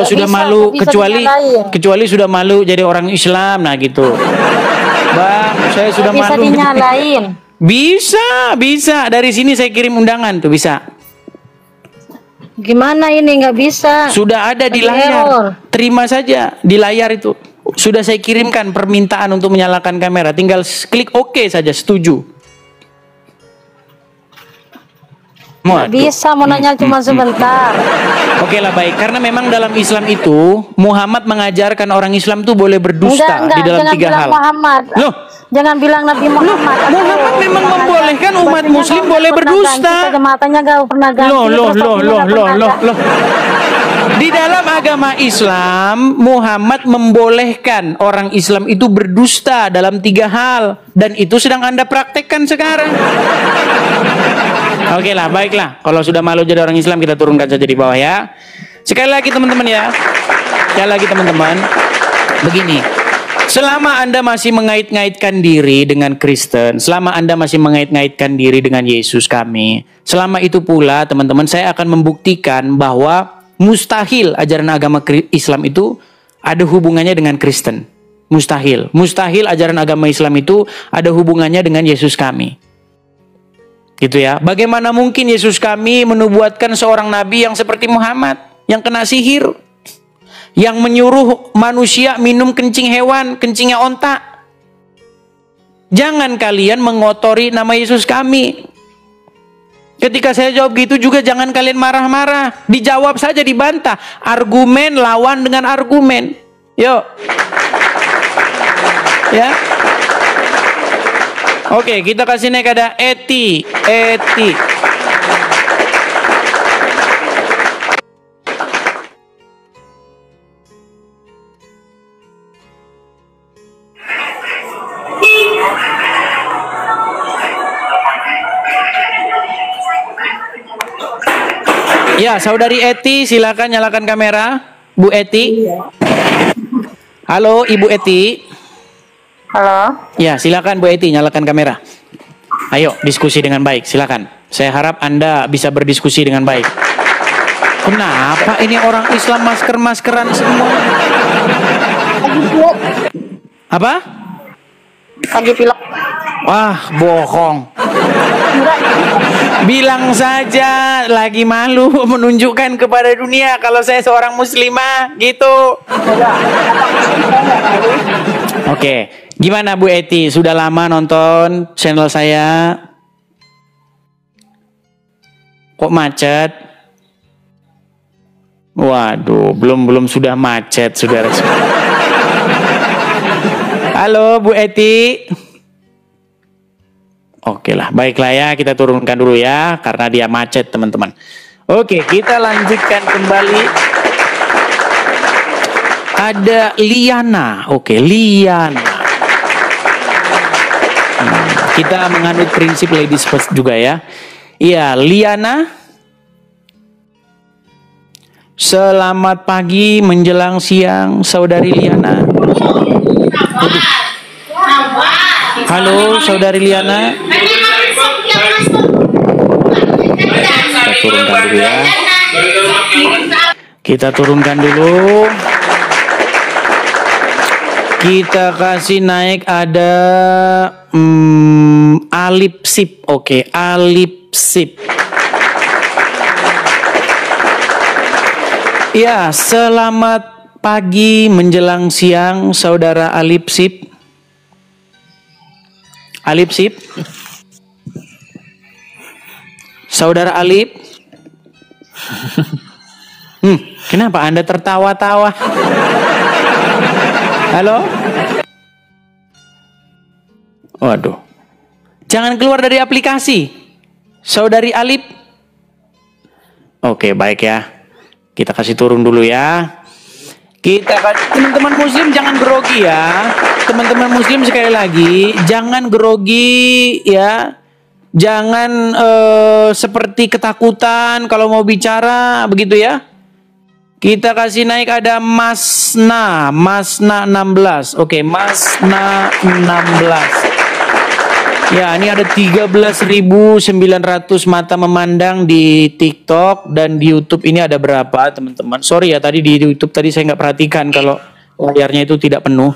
S1: sudah
S10: bisa,
S1: malu
S10: bisa
S1: kecuali sudah malu jadi orang Islam, nah gitu. Bang, saya sudah
S10: bisa
S1: malu.
S10: Bisa dinyalain.
S1: Bisa. Dari sini saya kirim undangan tuh bisa.
S10: Gimana ini nggak bisa?
S1: Sudah ada di layar. Terima saja di layar itu. Sudah saya kirimkan permintaan untuk menyalakan kamera. Tinggal klik OK saja, setuju.
S10: Bisa, mau nanya cuma sebentar.
S1: Oke lah, baik. Karena memang dalam Islam itu Muhammad mengajarkan orang Islam itu boleh berdusta di dalam 3 hal.
S10: Muhammad.
S1: Loh,
S10: jangan bilang Nabi Muhammad.
S1: Muhammad memang membolehkan umat muslim boleh berdusta.
S10: Kacamatannya gak pernah ganti.
S1: Loh. Di dalam agama Islam, Muhammad membolehkan orang Islam itu berdusta dalam 3 hal. Dan itu sedang Anda praktekkan sekarang. Oke lah, baiklah. Kalau sudah malu jadi orang Islam, kita turunkan saja di bawah ya. Sekali lagi teman-teman ya. Begini. Selama Anda masih mengait-ngaitkan diri dengan Kristen, selama Anda masih mengait-ngaitkan diri dengan Yesus kami, selama itu pula teman-teman, saya akan membuktikan bahwa mustahil ajaran agama Islam itu ada hubungannya dengan Kristen. Mustahil ajaran agama Islam itu ada hubungannya dengan Yesus kami. Gitu ya. Bagaimana mungkin Yesus kami menubuatkan seorang nabi yang seperti Muhammad, yang kena sihir, yang menyuruh manusia minum kencing hewan, kencingnya onta. Jangan kalian mengotori nama Yesus kami. Ketika saya jawab gitu juga jangan kalian marah-marah. Dijawab saja, dibantah. Argumen lawan dengan argumen. Yuk. Ya. Oke, kita kasih naik ada Eti. Ya, Saudari Eti, silakan nyalakan kamera. Bu Eti. Halo, Ibu Eti.
S10: Halo.
S1: Ya, silakan Bu Eti, nyalakan kamera. Ayo, diskusi dengan baik, silakan. Saya harap Anda bisa berdiskusi dengan baik. Kenapa ini orang Islam masker-maskeran semua? Apa?
S10: Lagi pilek.
S1: Wah, bohong. Bilang saja lagi malu menunjukkan kepada dunia kalau saya seorang muslimah gitu. Oke. Gimana Bu Eti? Sudah lama nonton channel saya? Kok macet? Waduh, belum sudah macet, saudara. Halo Bu Eti. Oke lah, baiklah ya, kita turunkan dulu ya, karena dia macet teman-teman. Oke, kita lanjutkan kembali. Ada Liana. Oke, Liana. Kita menganut prinsip ladies first juga ya. Iya, Liana. Selamat pagi menjelang siang, Saudari Liana. Halo, Saudari Liana. Kita turunkan dulu ya. Kita turunkan dulu. Kita kasih naik ada Alip Sip. Oke, Alip Sip. Ya, selamat pagi menjelang siang, Saudara Alip Sip. Alip Sip. Saudara Alip. Kenapa Anda tertawa-tawa? Halo? Waduh. Jangan keluar dari aplikasi. Saudari Alip. Oke, baik ya. Kita kasih turun dulu ya. Teman-teman muslim jangan grogi ya. Teman-teman muslim sekali lagi, jangan grogi ya. Jangan seperti ketakutan kalau mau bicara begitu ya. Kita kasih naik ada Masna 16. Oke, Masna 16. Ya, ini ada 13.900 mata memandang di TikTok dan di YouTube ini ada berapa, teman-teman? Sorry ya, tadi di YouTube tadi saya nggak perhatikan kalau layarnya itu tidak penuh.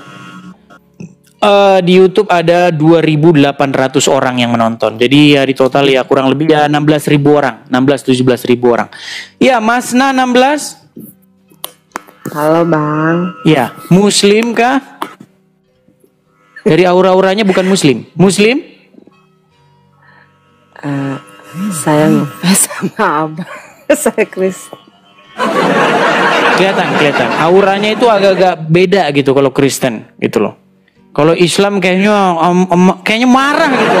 S1: Di YouTube ada 2.800 orang yang menonton. Jadi ya di total ya kurang lebih ya 16.000 orang, 16-17.000 orang. Ya, Masna 16.
S11: Halo Bang.
S1: Ya, Muslim kah? Dari aura-auranya bukan Muslim. Muslim?
S11: Saya sama Abang. Saya Kristen.
S1: Kelihatan. Auranya itu agak-agak beda gitu kalau Kristen gitu loh. Kalau Islam kayaknya marah gitu.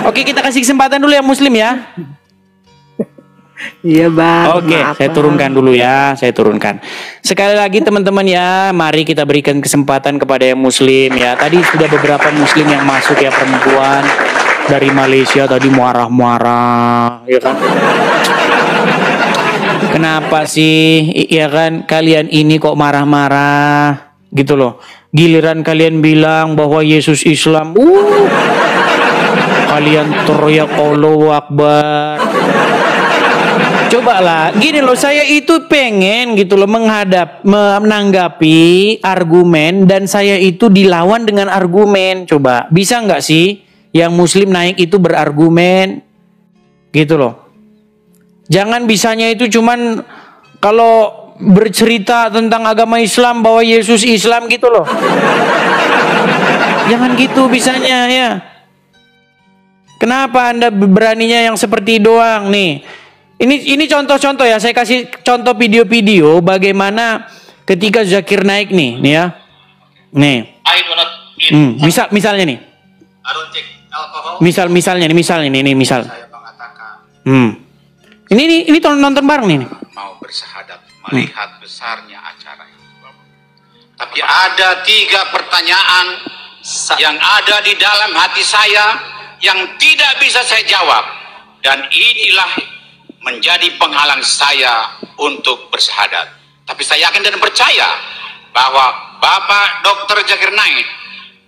S1: Oke, kita kasih kesempatan dulu ya Muslim ya.
S11: Iya Bang.
S1: Oke, saya turunkan dulu ya, saya turunkan. Sekali lagi teman-teman ya, mari kita berikan kesempatan kepada yang Muslim ya. Tadi sudah beberapa Muslim yang masuk ya, perempuan dari Malaysia tadi marah-marah, ya kan? Kenapa sih, ya kan? Kalian ini kok marah-marah, gitu loh. Giliran kalian bilang bahwa Yesus Islam, kalian teriak Allahu Akbar. Cobalah, gini loh, saya itu pengen gitu loh menanggapi argumen dan saya itu dilawan dengan argumen. Coba, bisa nggak sih yang Muslim naik itu berargumen, gitu loh. Jangan bisanya itu cuman kalau bercerita tentang agama Islam bahwa Yesus Islam gitu loh. Jangan gitu bisanya ya. Kenapa Anda beraninya yang seperti doang nih? Ini contoh-contoh ya, saya kasih contoh video-video bagaimana ketika Zakir naik nih ya. Nih. Misalnya nih. Misalnya nih. Ini nonton bareng nih.
S12: Mau bersahadat melihat besarnya acara itu. Tapi ada 3 pertanyaan yang ada di dalam hati saya yang tidak bisa saya jawab, dan inilah menjadi penghalang saya untuk bersahadat. Tapi saya yakin dan percaya bahwa Bapak Dr. Zakir Naik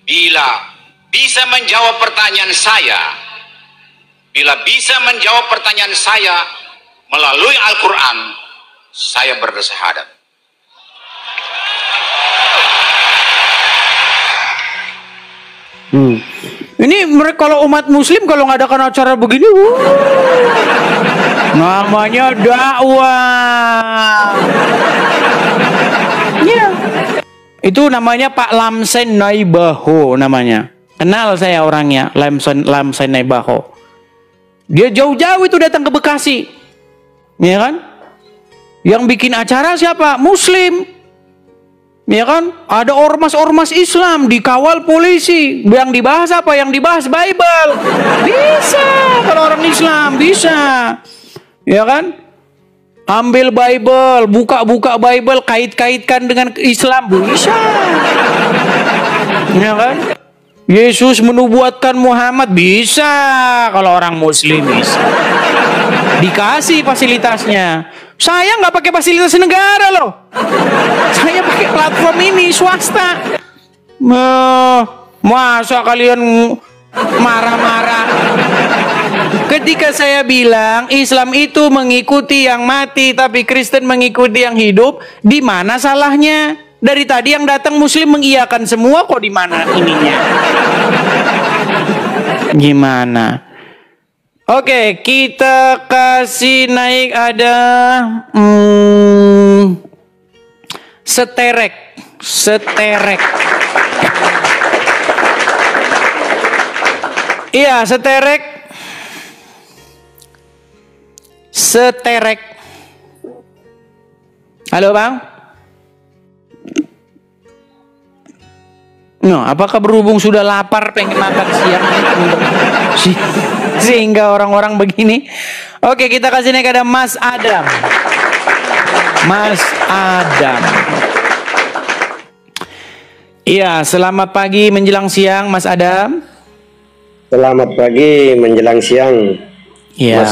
S12: bila bisa menjawab pertanyaan saya, melalui Al-Quran, saya bersahadat.
S1: Ini mereka kalau umat Muslim kalau ngadakan acara begini, namanya dakwah. Ya. Itu namanya Pak Lamsen Naibaho namanya. Kenal saya orangnya, Lamsen Naibaho. Dia jauh-jauh itu datang ke Bekasi. Ya kan? Yang bikin acara siapa? Muslim. Ya kan? Ada ormas-ormas Islam dikawal polisi. Yang dibahas apa? Yang dibahas Bible. Bisa kalau orang Islam, bisa. Ya kan? Ambil Bible, buka-buka Bible, kait-kaitkan dengan Islam, bisa. Ya kan? Yesus menubuatkan Muhammad, bisa kalau orang Muslim, bisa. Dikasih fasilitasnya. Saya nggak pakai fasilitas negara loh. Saya pakai platform ini swasta. Masa kalian marah-marah? Ketika saya bilang Islam itu mengikuti yang mati, tapi Kristen mengikuti yang hidup, di mana salahnya? Dari tadi yang datang Muslim mengiyakan semua, kok di mana ininya? Gimana? Oke, kita kasih naik ada seterek. Iya, seterek. Halo Bang. No, apakah berhubung sudah lapar pengen makan siang sehingga orang-orang begini? Oke, kita kasih naik ada Mas Adam. Mas Adam. Iya, selamat pagi menjelang siang Mas Adam.
S13: Selamat pagi menjelang siang.
S1: Iya.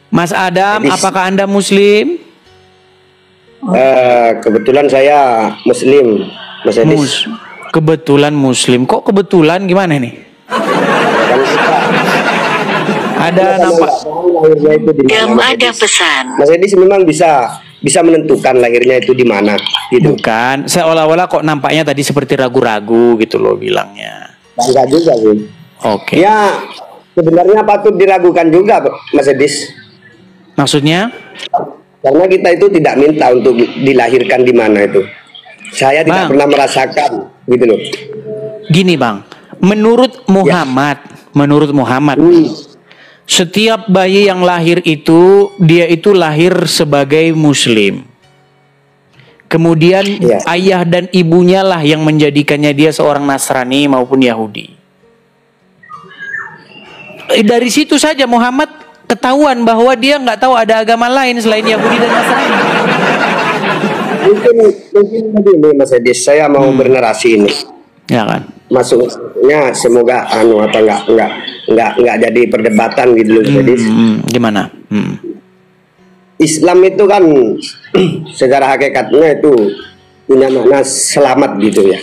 S1: Mas Adam, apakah Anda Muslim?
S13: Kebetulan saya Muslim, Mas Edis.
S1: Kebetulan Muslim. Kok kebetulan gimana nih? Ada nampak.
S13: Ada pesan. Mas Edis memang bisa menentukan lahirnya itu di mana, gitu.
S1: Bukan, seolah-olah kok nampaknya tadi seperti ragu-ragu gitu loh bilangnya.
S13: Enggak juga sih.
S1: Oke.
S13: Ya, sebenarnya patut diragukan juga, Mas Edis.
S1: Maksudnya?
S13: Karena kita itu tidak minta untuk dilahirkan di mana itu. Saya tidak pernah merasakan, gitu loh.
S1: Gini Bang, menurut Muhammad, setiap bayi yang lahir itu, dia itu lahir sebagai Muslim. Kemudian ayah dan ibunya lah yang menjadikannya dia seorang Nasrani maupun Yahudi. Dari situ saja Muhammad ketahuan bahwa dia nggak tahu ada agama lain selain Yahudi dan Nasrani.
S13: Mungkin begini Mas Edis, saya mau bernarasi ini.
S1: Ya kan.
S13: Maksudnya semoga atau enggak jadi perdebatan gitu loh, Mas Edis.
S1: Gimana?
S13: Islam itu kan secara hakikatnya itu punya makna selamat gitu ya.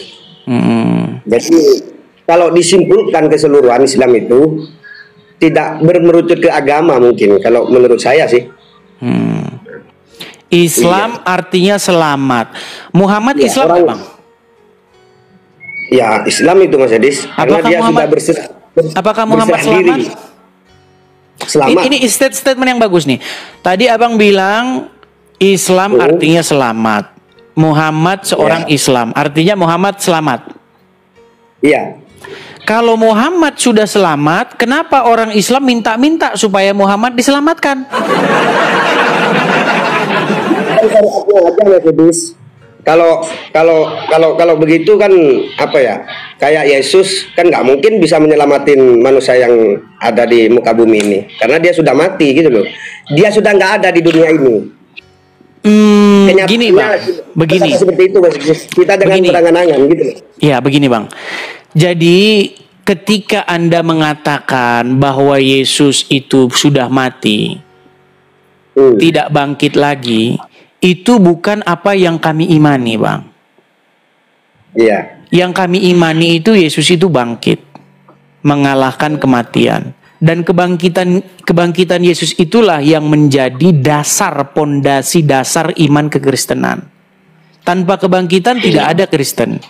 S13: Jadi kalau disimpulkan keseluruhan Islam itu tidak merucut ke agama mungkin kalau menurut saya sih.
S1: Islam artinya selamat. Muhammad Islam Bang?
S13: Ya Islam itu Mas Edis. Karena dia sudah berserah.
S1: Apakah Muhammad selamat?
S13: Selamat.
S1: Ini statement yang bagus nih. Tadi Abang bilang Islam artinya selamat. Muhammad seorang Islam. Artinya Muhammad selamat.
S13: Iya.
S1: Kalau Muhammad sudah selamat, kenapa orang Islam minta-minta supaya Muhammad diselamatkan?
S13: Kalau begitu kan apa ya, kayak Yesus kan nggak mungkin bisa menyelamatin manusia yang ada di muka bumi ini karena dia sudah mati gitu loh, dia sudah nggak ada di dunia ini.
S1: Begini Bang, begini
S13: seperti itu Mas. Kita jangan berangan-angan gitu loh.
S1: Ya begini Bang, jadi ketika Anda mengatakan bahwa Yesus itu sudah mati, tidak bangkit lagi, itu bukan apa yang kami imani Bang.
S13: Iya.
S1: Yang kami imani itu Yesus itu bangkit, mengalahkan kematian. Dan kebangkitan Yesus itulah yang menjadi dasar, pondasi dasar iman kekristenan. Tanpa kebangkitan tidak ada Kristen.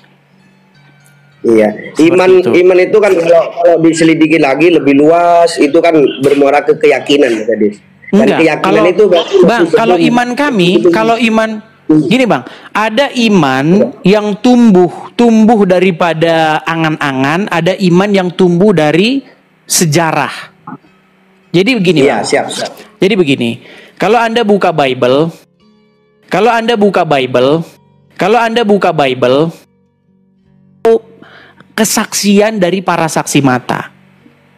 S13: Iya, iman itu kan kalau diselidiki lagi lebih luas itu kan bermuara ke keyakinan tadi. Dan keyakinan itu
S1: Bang, kalau iman kami, gini Bang, ada iman yang tumbuh daripada angan-angan, ada iman yang tumbuh dari sejarah. Jadi begini Bang.
S13: Siap.
S1: Jadi begini, kalau Anda buka Bible, kesaksian dari para saksi mata.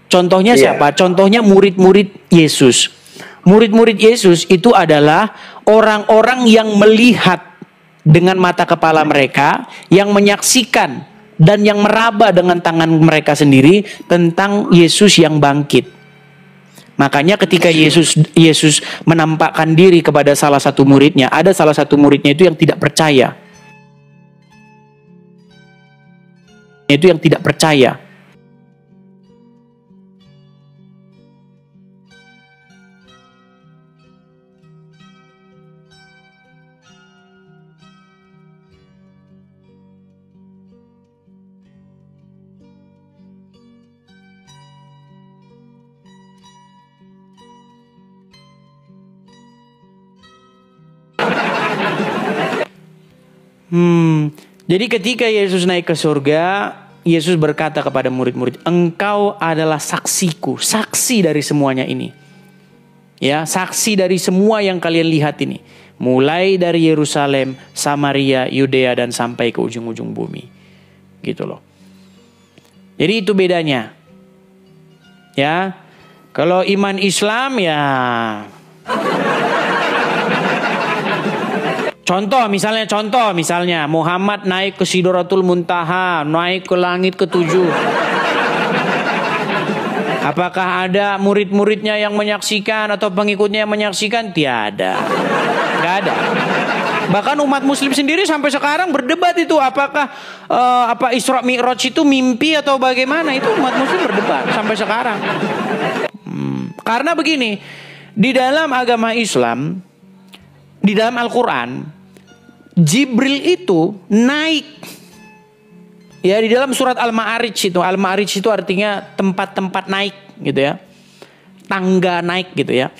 S1: Contohnya siapa? Contohnya murid-murid Yesus. Murid-murid Yesus itu adalah orang-orang yang melihat dengan mata kepala mereka, yang menyaksikan dan yang meraba dengan tangan mereka sendiri tentang Yesus yang bangkit. Makanya ketika Yesus menampakkan diri kepada salah satu muridnya, ada salah satu muridnya itu yang tidak percaya. Jadi ketika Yesus naik ke surga, Yesus berkata kepada murid-murid, engkau adalah saksiku, saksi dari semuanya ini. Ya, saksi dari semua yang kalian lihat ini. Mulai dari Yerusalem, Samaria, Yudea, dan sampai ke ujung-ujung bumi. Gitu loh. Jadi itu bedanya. Ya. Kalau iman Islam ya... Contoh misalnya Muhammad naik ke Sidratul Muntaha, naik ke langit ke-7. Apakah ada murid-muridnya yang menyaksikan atau pengikutnya yang menyaksikan? Tiada. Nggak ada. Bahkan umat muslim sendiri sampai sekarang berdebat itu apakah Isra Mi'raj itu mimpi atau bagaimana. Itu umat muslim berdebat sampai sekarang. Karena begini, di dalam agama Islam, di dalam Al-Quran, Jibril itu naik. Ya, di dalam surat Al-Ma'arij itu artinya tempat-tempat naik gitu ya. Tangga naik gitu ya.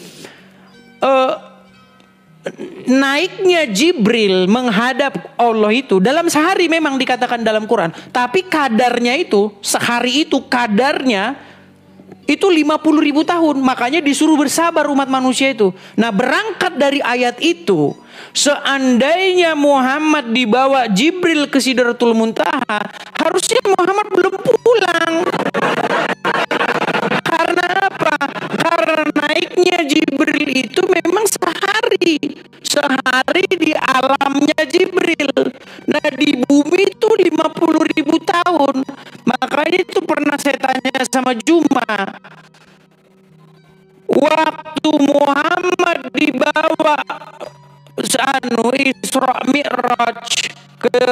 S1: Naiknya Jibril menghadap Allah itu dalam sehari memang dikatakan dalam Quran. Tapi kadarnya itu, sehari itu kadarnya itu 50.000 tahun. Makanya disuruh bersabar umat manusia itu. Nah, berangkat dari ayat itu, seandainya Muhammad dibawa Jibril ke Sidratul Muntaha, harusnya Muhammad belum pulang. Karena apa? Karena naiknya Jibril itu memang sehari di alamnya Jibril. Nah, di bumi itu 50.000 tahun. Makanya itu pernah saya tanya sama Juma, waktu Muhammad dibawa Isra Mi'raj ke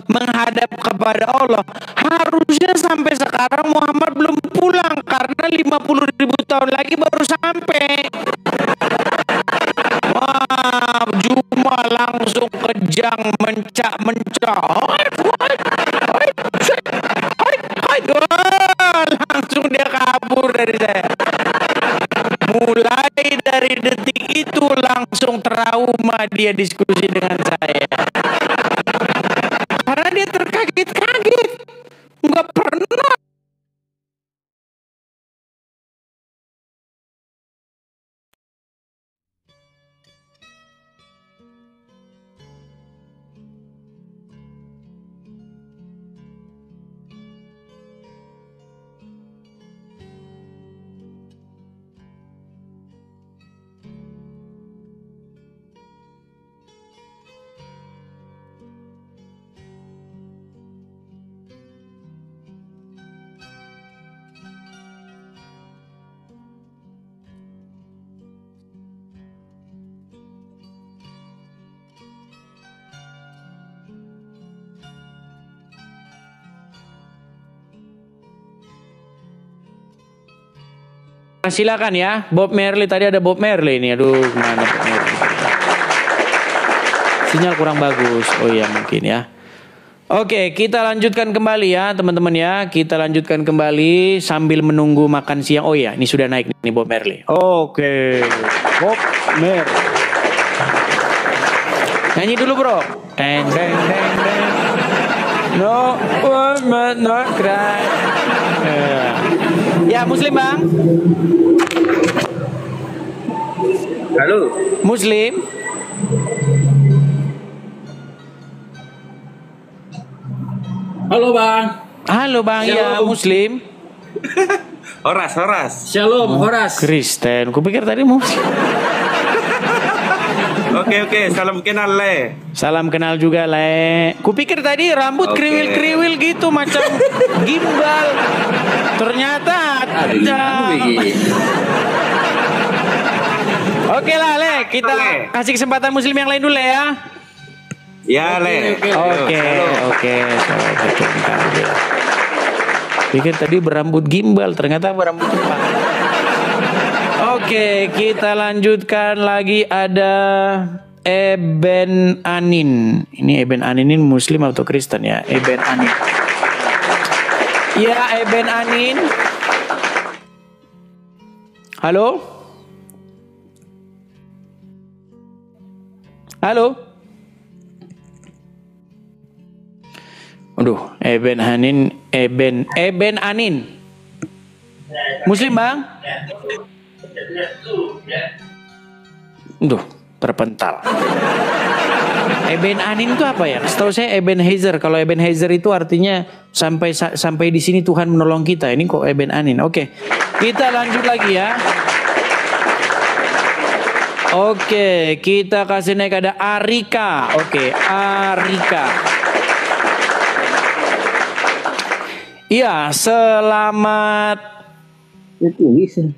S1: menghadap kepada Allah, harusnya sampai sekarang Muhammad belum pulang karena 50.000 tahun lagi baru sampai. Wah, Juma langsung kejang mencak. Langsung dia kabur dari saya. Mulai dari detik itu langsung trauma dia diskusi dengan saya. Karena dia terkaget-kaget. Nggak pernah. Silakan ya, Bob Marley, tadi ada Bob Marley ini. Aduh, mana Bob Marley? Sinyal kurang bagus. Oh iya, mungkin ya. Oke, kita lanjutkan kembali ya, teman-teman ya. Kita lanjutkan kembali sambil menunggu makan siang. Oh iya, ini sudah naik nih Bob Marley. Oke. Bob Marley. Nyanyi dulu, Bro. Deng deng deng deng. No one must not cry. Ya, Muslim, Bang.
S14: Halo.
S1: Muslim.
S14: Halo, Bang.
S1: Halo, Bang.
S14: Shalom.
S1: Ya, Muslim.
S14: Horas. Shalom, Horas.
S1: Kristen. Kupikir tadi Muslim.
S14: Oke, salam kenal, Le.
S1: Salam kenal juga, Le. Kupikir tadi rambut kriwil-kriwil gitu macam gimbal. Ternyata ada. Oke lah, Le. Kita kasih kesempatan Muslim yang lain dulu ya.
S14: Ya, Le.
S1: Oke. Pikir tadi berambut gimbal, ternyata berambut cepat. Oke, kita lanjutkan lagi, ada Eben Anin. Ini Eben Anin ini Muslim atau Kristen ya? Eben Anin. Ya, Eben Anin. Halo? Halo? Aduh, Eben Anin. Muslim, Bang? Duh, terpental. Ebenanin itu apa ya? Setahu saya Ebenezer. Kalau Ebenezer itu artinya sampai di sini Tuhan menolong kita. Ini kok Ebenanin. Oke, kita lanjut lagi ya. Oke, kita kasih naik ada Arika. Oke, Arika. Iya, selamat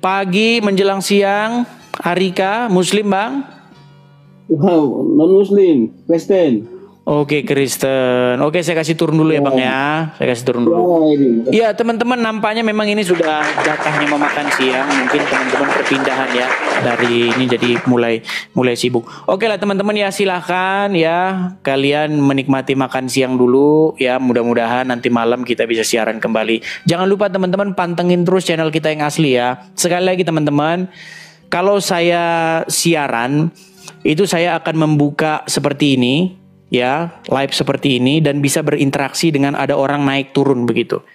S1: pagi menjelang siang. Arika, Muslim bang?
S5: Wow, non Muslim, Kristen.
S1: Oke, Kristen. Oke, saya kasih turun dulu ya bang ya. Saya kasih turun dulu. Iya teman-teman, nampaknya memang ini sudah jatahnya memakan siang. Mungkin teman-teman perpindahan ya dari ini jadi mulai sibuk. Oke lah teman-teman ya, silahkan ya kalian menikmati makan siang dulu ya. Mudah-mudahan nanti malam kita bisa siaran kembali. Jangan lupa teman-teman pantengin terus channel kita yang asli ya. Sekali lagi teman-teman, kalau saya siaran itu saya akan membuka seperti ini. Ya, live seperti ini dan bisa berinteraksi dengan ada orang naik turun begitu.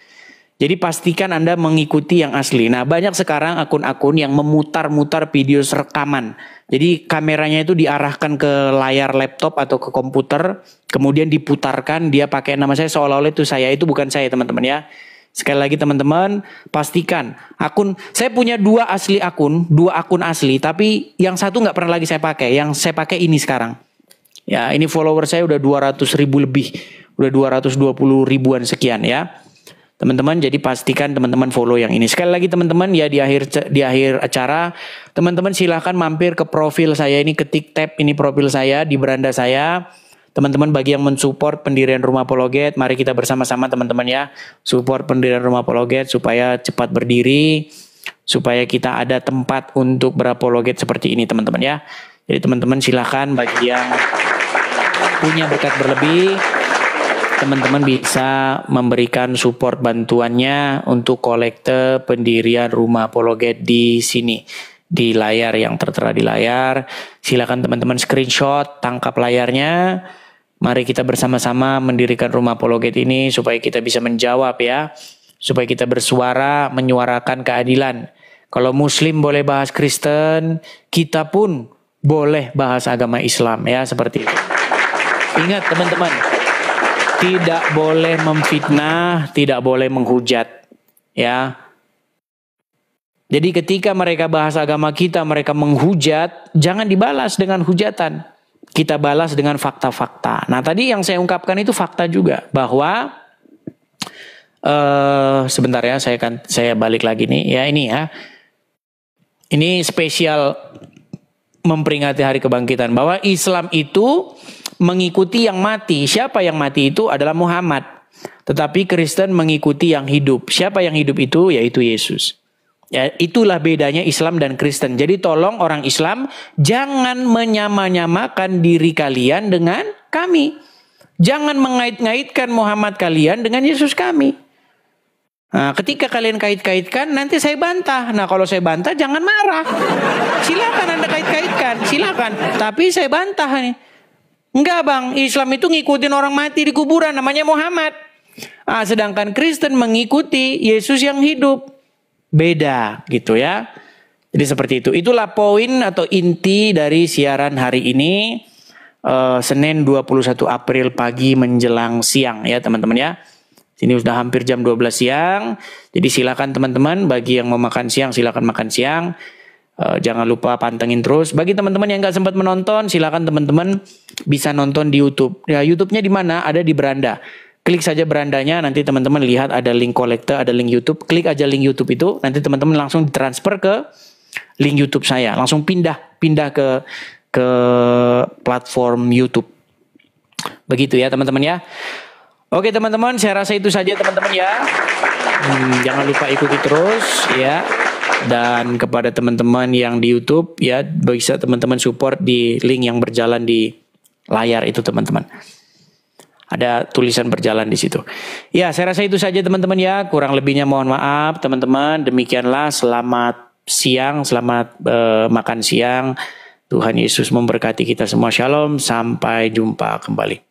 S1: Jadi pastikan Anda mengikuti yang asli. Nah, banyak sekarang akun-akun yang memutar-mutar video rekaman. Jadi kameranya itu diarahkan ke layar laptop atau ke komputer, kemudian diputarkan, dia pakai nama saya seolah-olah itu saya. Itu bukan saya, teman-teman ya. Sekali lagi teman-teman, pastikan akun, saya punya dua akun asli, tapi yang satu nggak pernah lagi saya pakai. Yang saya pakai ini sekarang. Ya, ini follower saya udah 200.000 lebih. Udah 220 ribuan sekian ya. Teman-teman, jadi pastikan teman-teman follow yang ini. Sekali lagi teman-teman ya, di akhir acara, teman-teman silahkan mampir ke profil saya ini, ketik tab ini profil saya di beranda saya. Teman-teman bagi yang mensupport pendirian Rumah Apologet, mari kita bersama-sama teman-teman ya. Support pendirian Rumah Apologet supaya cepat berdiri. Supaya kita ada tempat untuk berapologet seperti ini teman-teman ya. Jadi teman-teman silahkan bagi yang punya berkat berlebih, teman-teman bisa memberikan support bantuannya untuk kolekte pendirian Rumah Apologet di sini. Di layar yang tertera di layar. Silakan teman-teman screenshot, tangkap layarnya. Mari kita bersama-sama mendirikan Rumah Apologet ini supaya kita bisa menjawab ya. Supaya kita bersuara, menyuarakan keadilan. Kalau Muslim boleh bahas Kristen, kita pun boleh bahas agama Islam ya, seperti itu. Ingat teman-teman, tidak boleh memfitnah, tidak boleh menghujat ya. Jadi ketika mereka bahas agama kita, mereka menghujat, jangan dibalas dengan hujatan. Kita balas dengan fakta-fakta. Nah tadi yang saya ungkapkan itu fakta juga, bahwa sebentar ya, saya balik lagi nih ya, ini ya. Ini spesial memperingati hari kebangkitan, bahwa Islam itu mengikuti yang mati. Siapa yang mati itu adalah Muhammad. Tetapi Kristen mengikuti yang hidup. Siapa yang hidup itu? Yaitu Yesus. Ya, itulah bedanya Islam dan Kristen. Jadi tolong orang Islam jangan menyama-nyamakan diri kalian dengan kami. Jangan mengait-ngaitkan Muhammad kalian dengan Yesus kami. Nah, ketika kalian kait-kaitkan, nanti saya bantah. Nah, kalau saya bantah, jangan marah. Silakan Anda kait-kaitkan, silakan. Tapi saya bantah nih. Enggak bang, Islam itu ngikutin orang mati di kuburan, namanya Muhammad. Sedangkan Kristen mengikuti Yesus yang hidup. Beda gitu ya. Jadi seperti itu. Itulah poin atau inti dari siaran hari ini. Senin 21 April pagi menjelang siang ya teman-teman ya. Ini sudah hampir jam 12 siang. Jadi silakan teman-teman, bagi yang mau makan siang silakan makan siang. Jangan lupa pantengin terus. Bagi teman-teman yang nggak sempat menonton, silakan teman-teman bisa nonton di YouTube. Ya, YouTube-nya di mana? Ada di beranda. Klik saja berandanya, nanti teman-teman lihat ada link kolekte, ada link YouTube. Klik aja link YouTube itu, nanti teman-teman langsung ditransfer ke link YouTube saya. Langsung pindah ke platform YouTube. Begitu ya teman-teman ya. Oke teman-teman, saya rasa itu saja teman-teman ya. Jangan lupa ikuti terus ya. Dan kepada teman-teman yang di YouTube ya, bisa teman-teman support di link yang berjalan di layar itu teman-teman. Ada tulisan berjalan di situ. Ya, saya rasa itu saja teman-teman ya. Kurang lebihnya mohon maaf teman-teman. Demikianlah, selamat siang, selamat makan siang. Tuhan Yesus memberkati kita semua. Shalom, sampai jumpa kembali.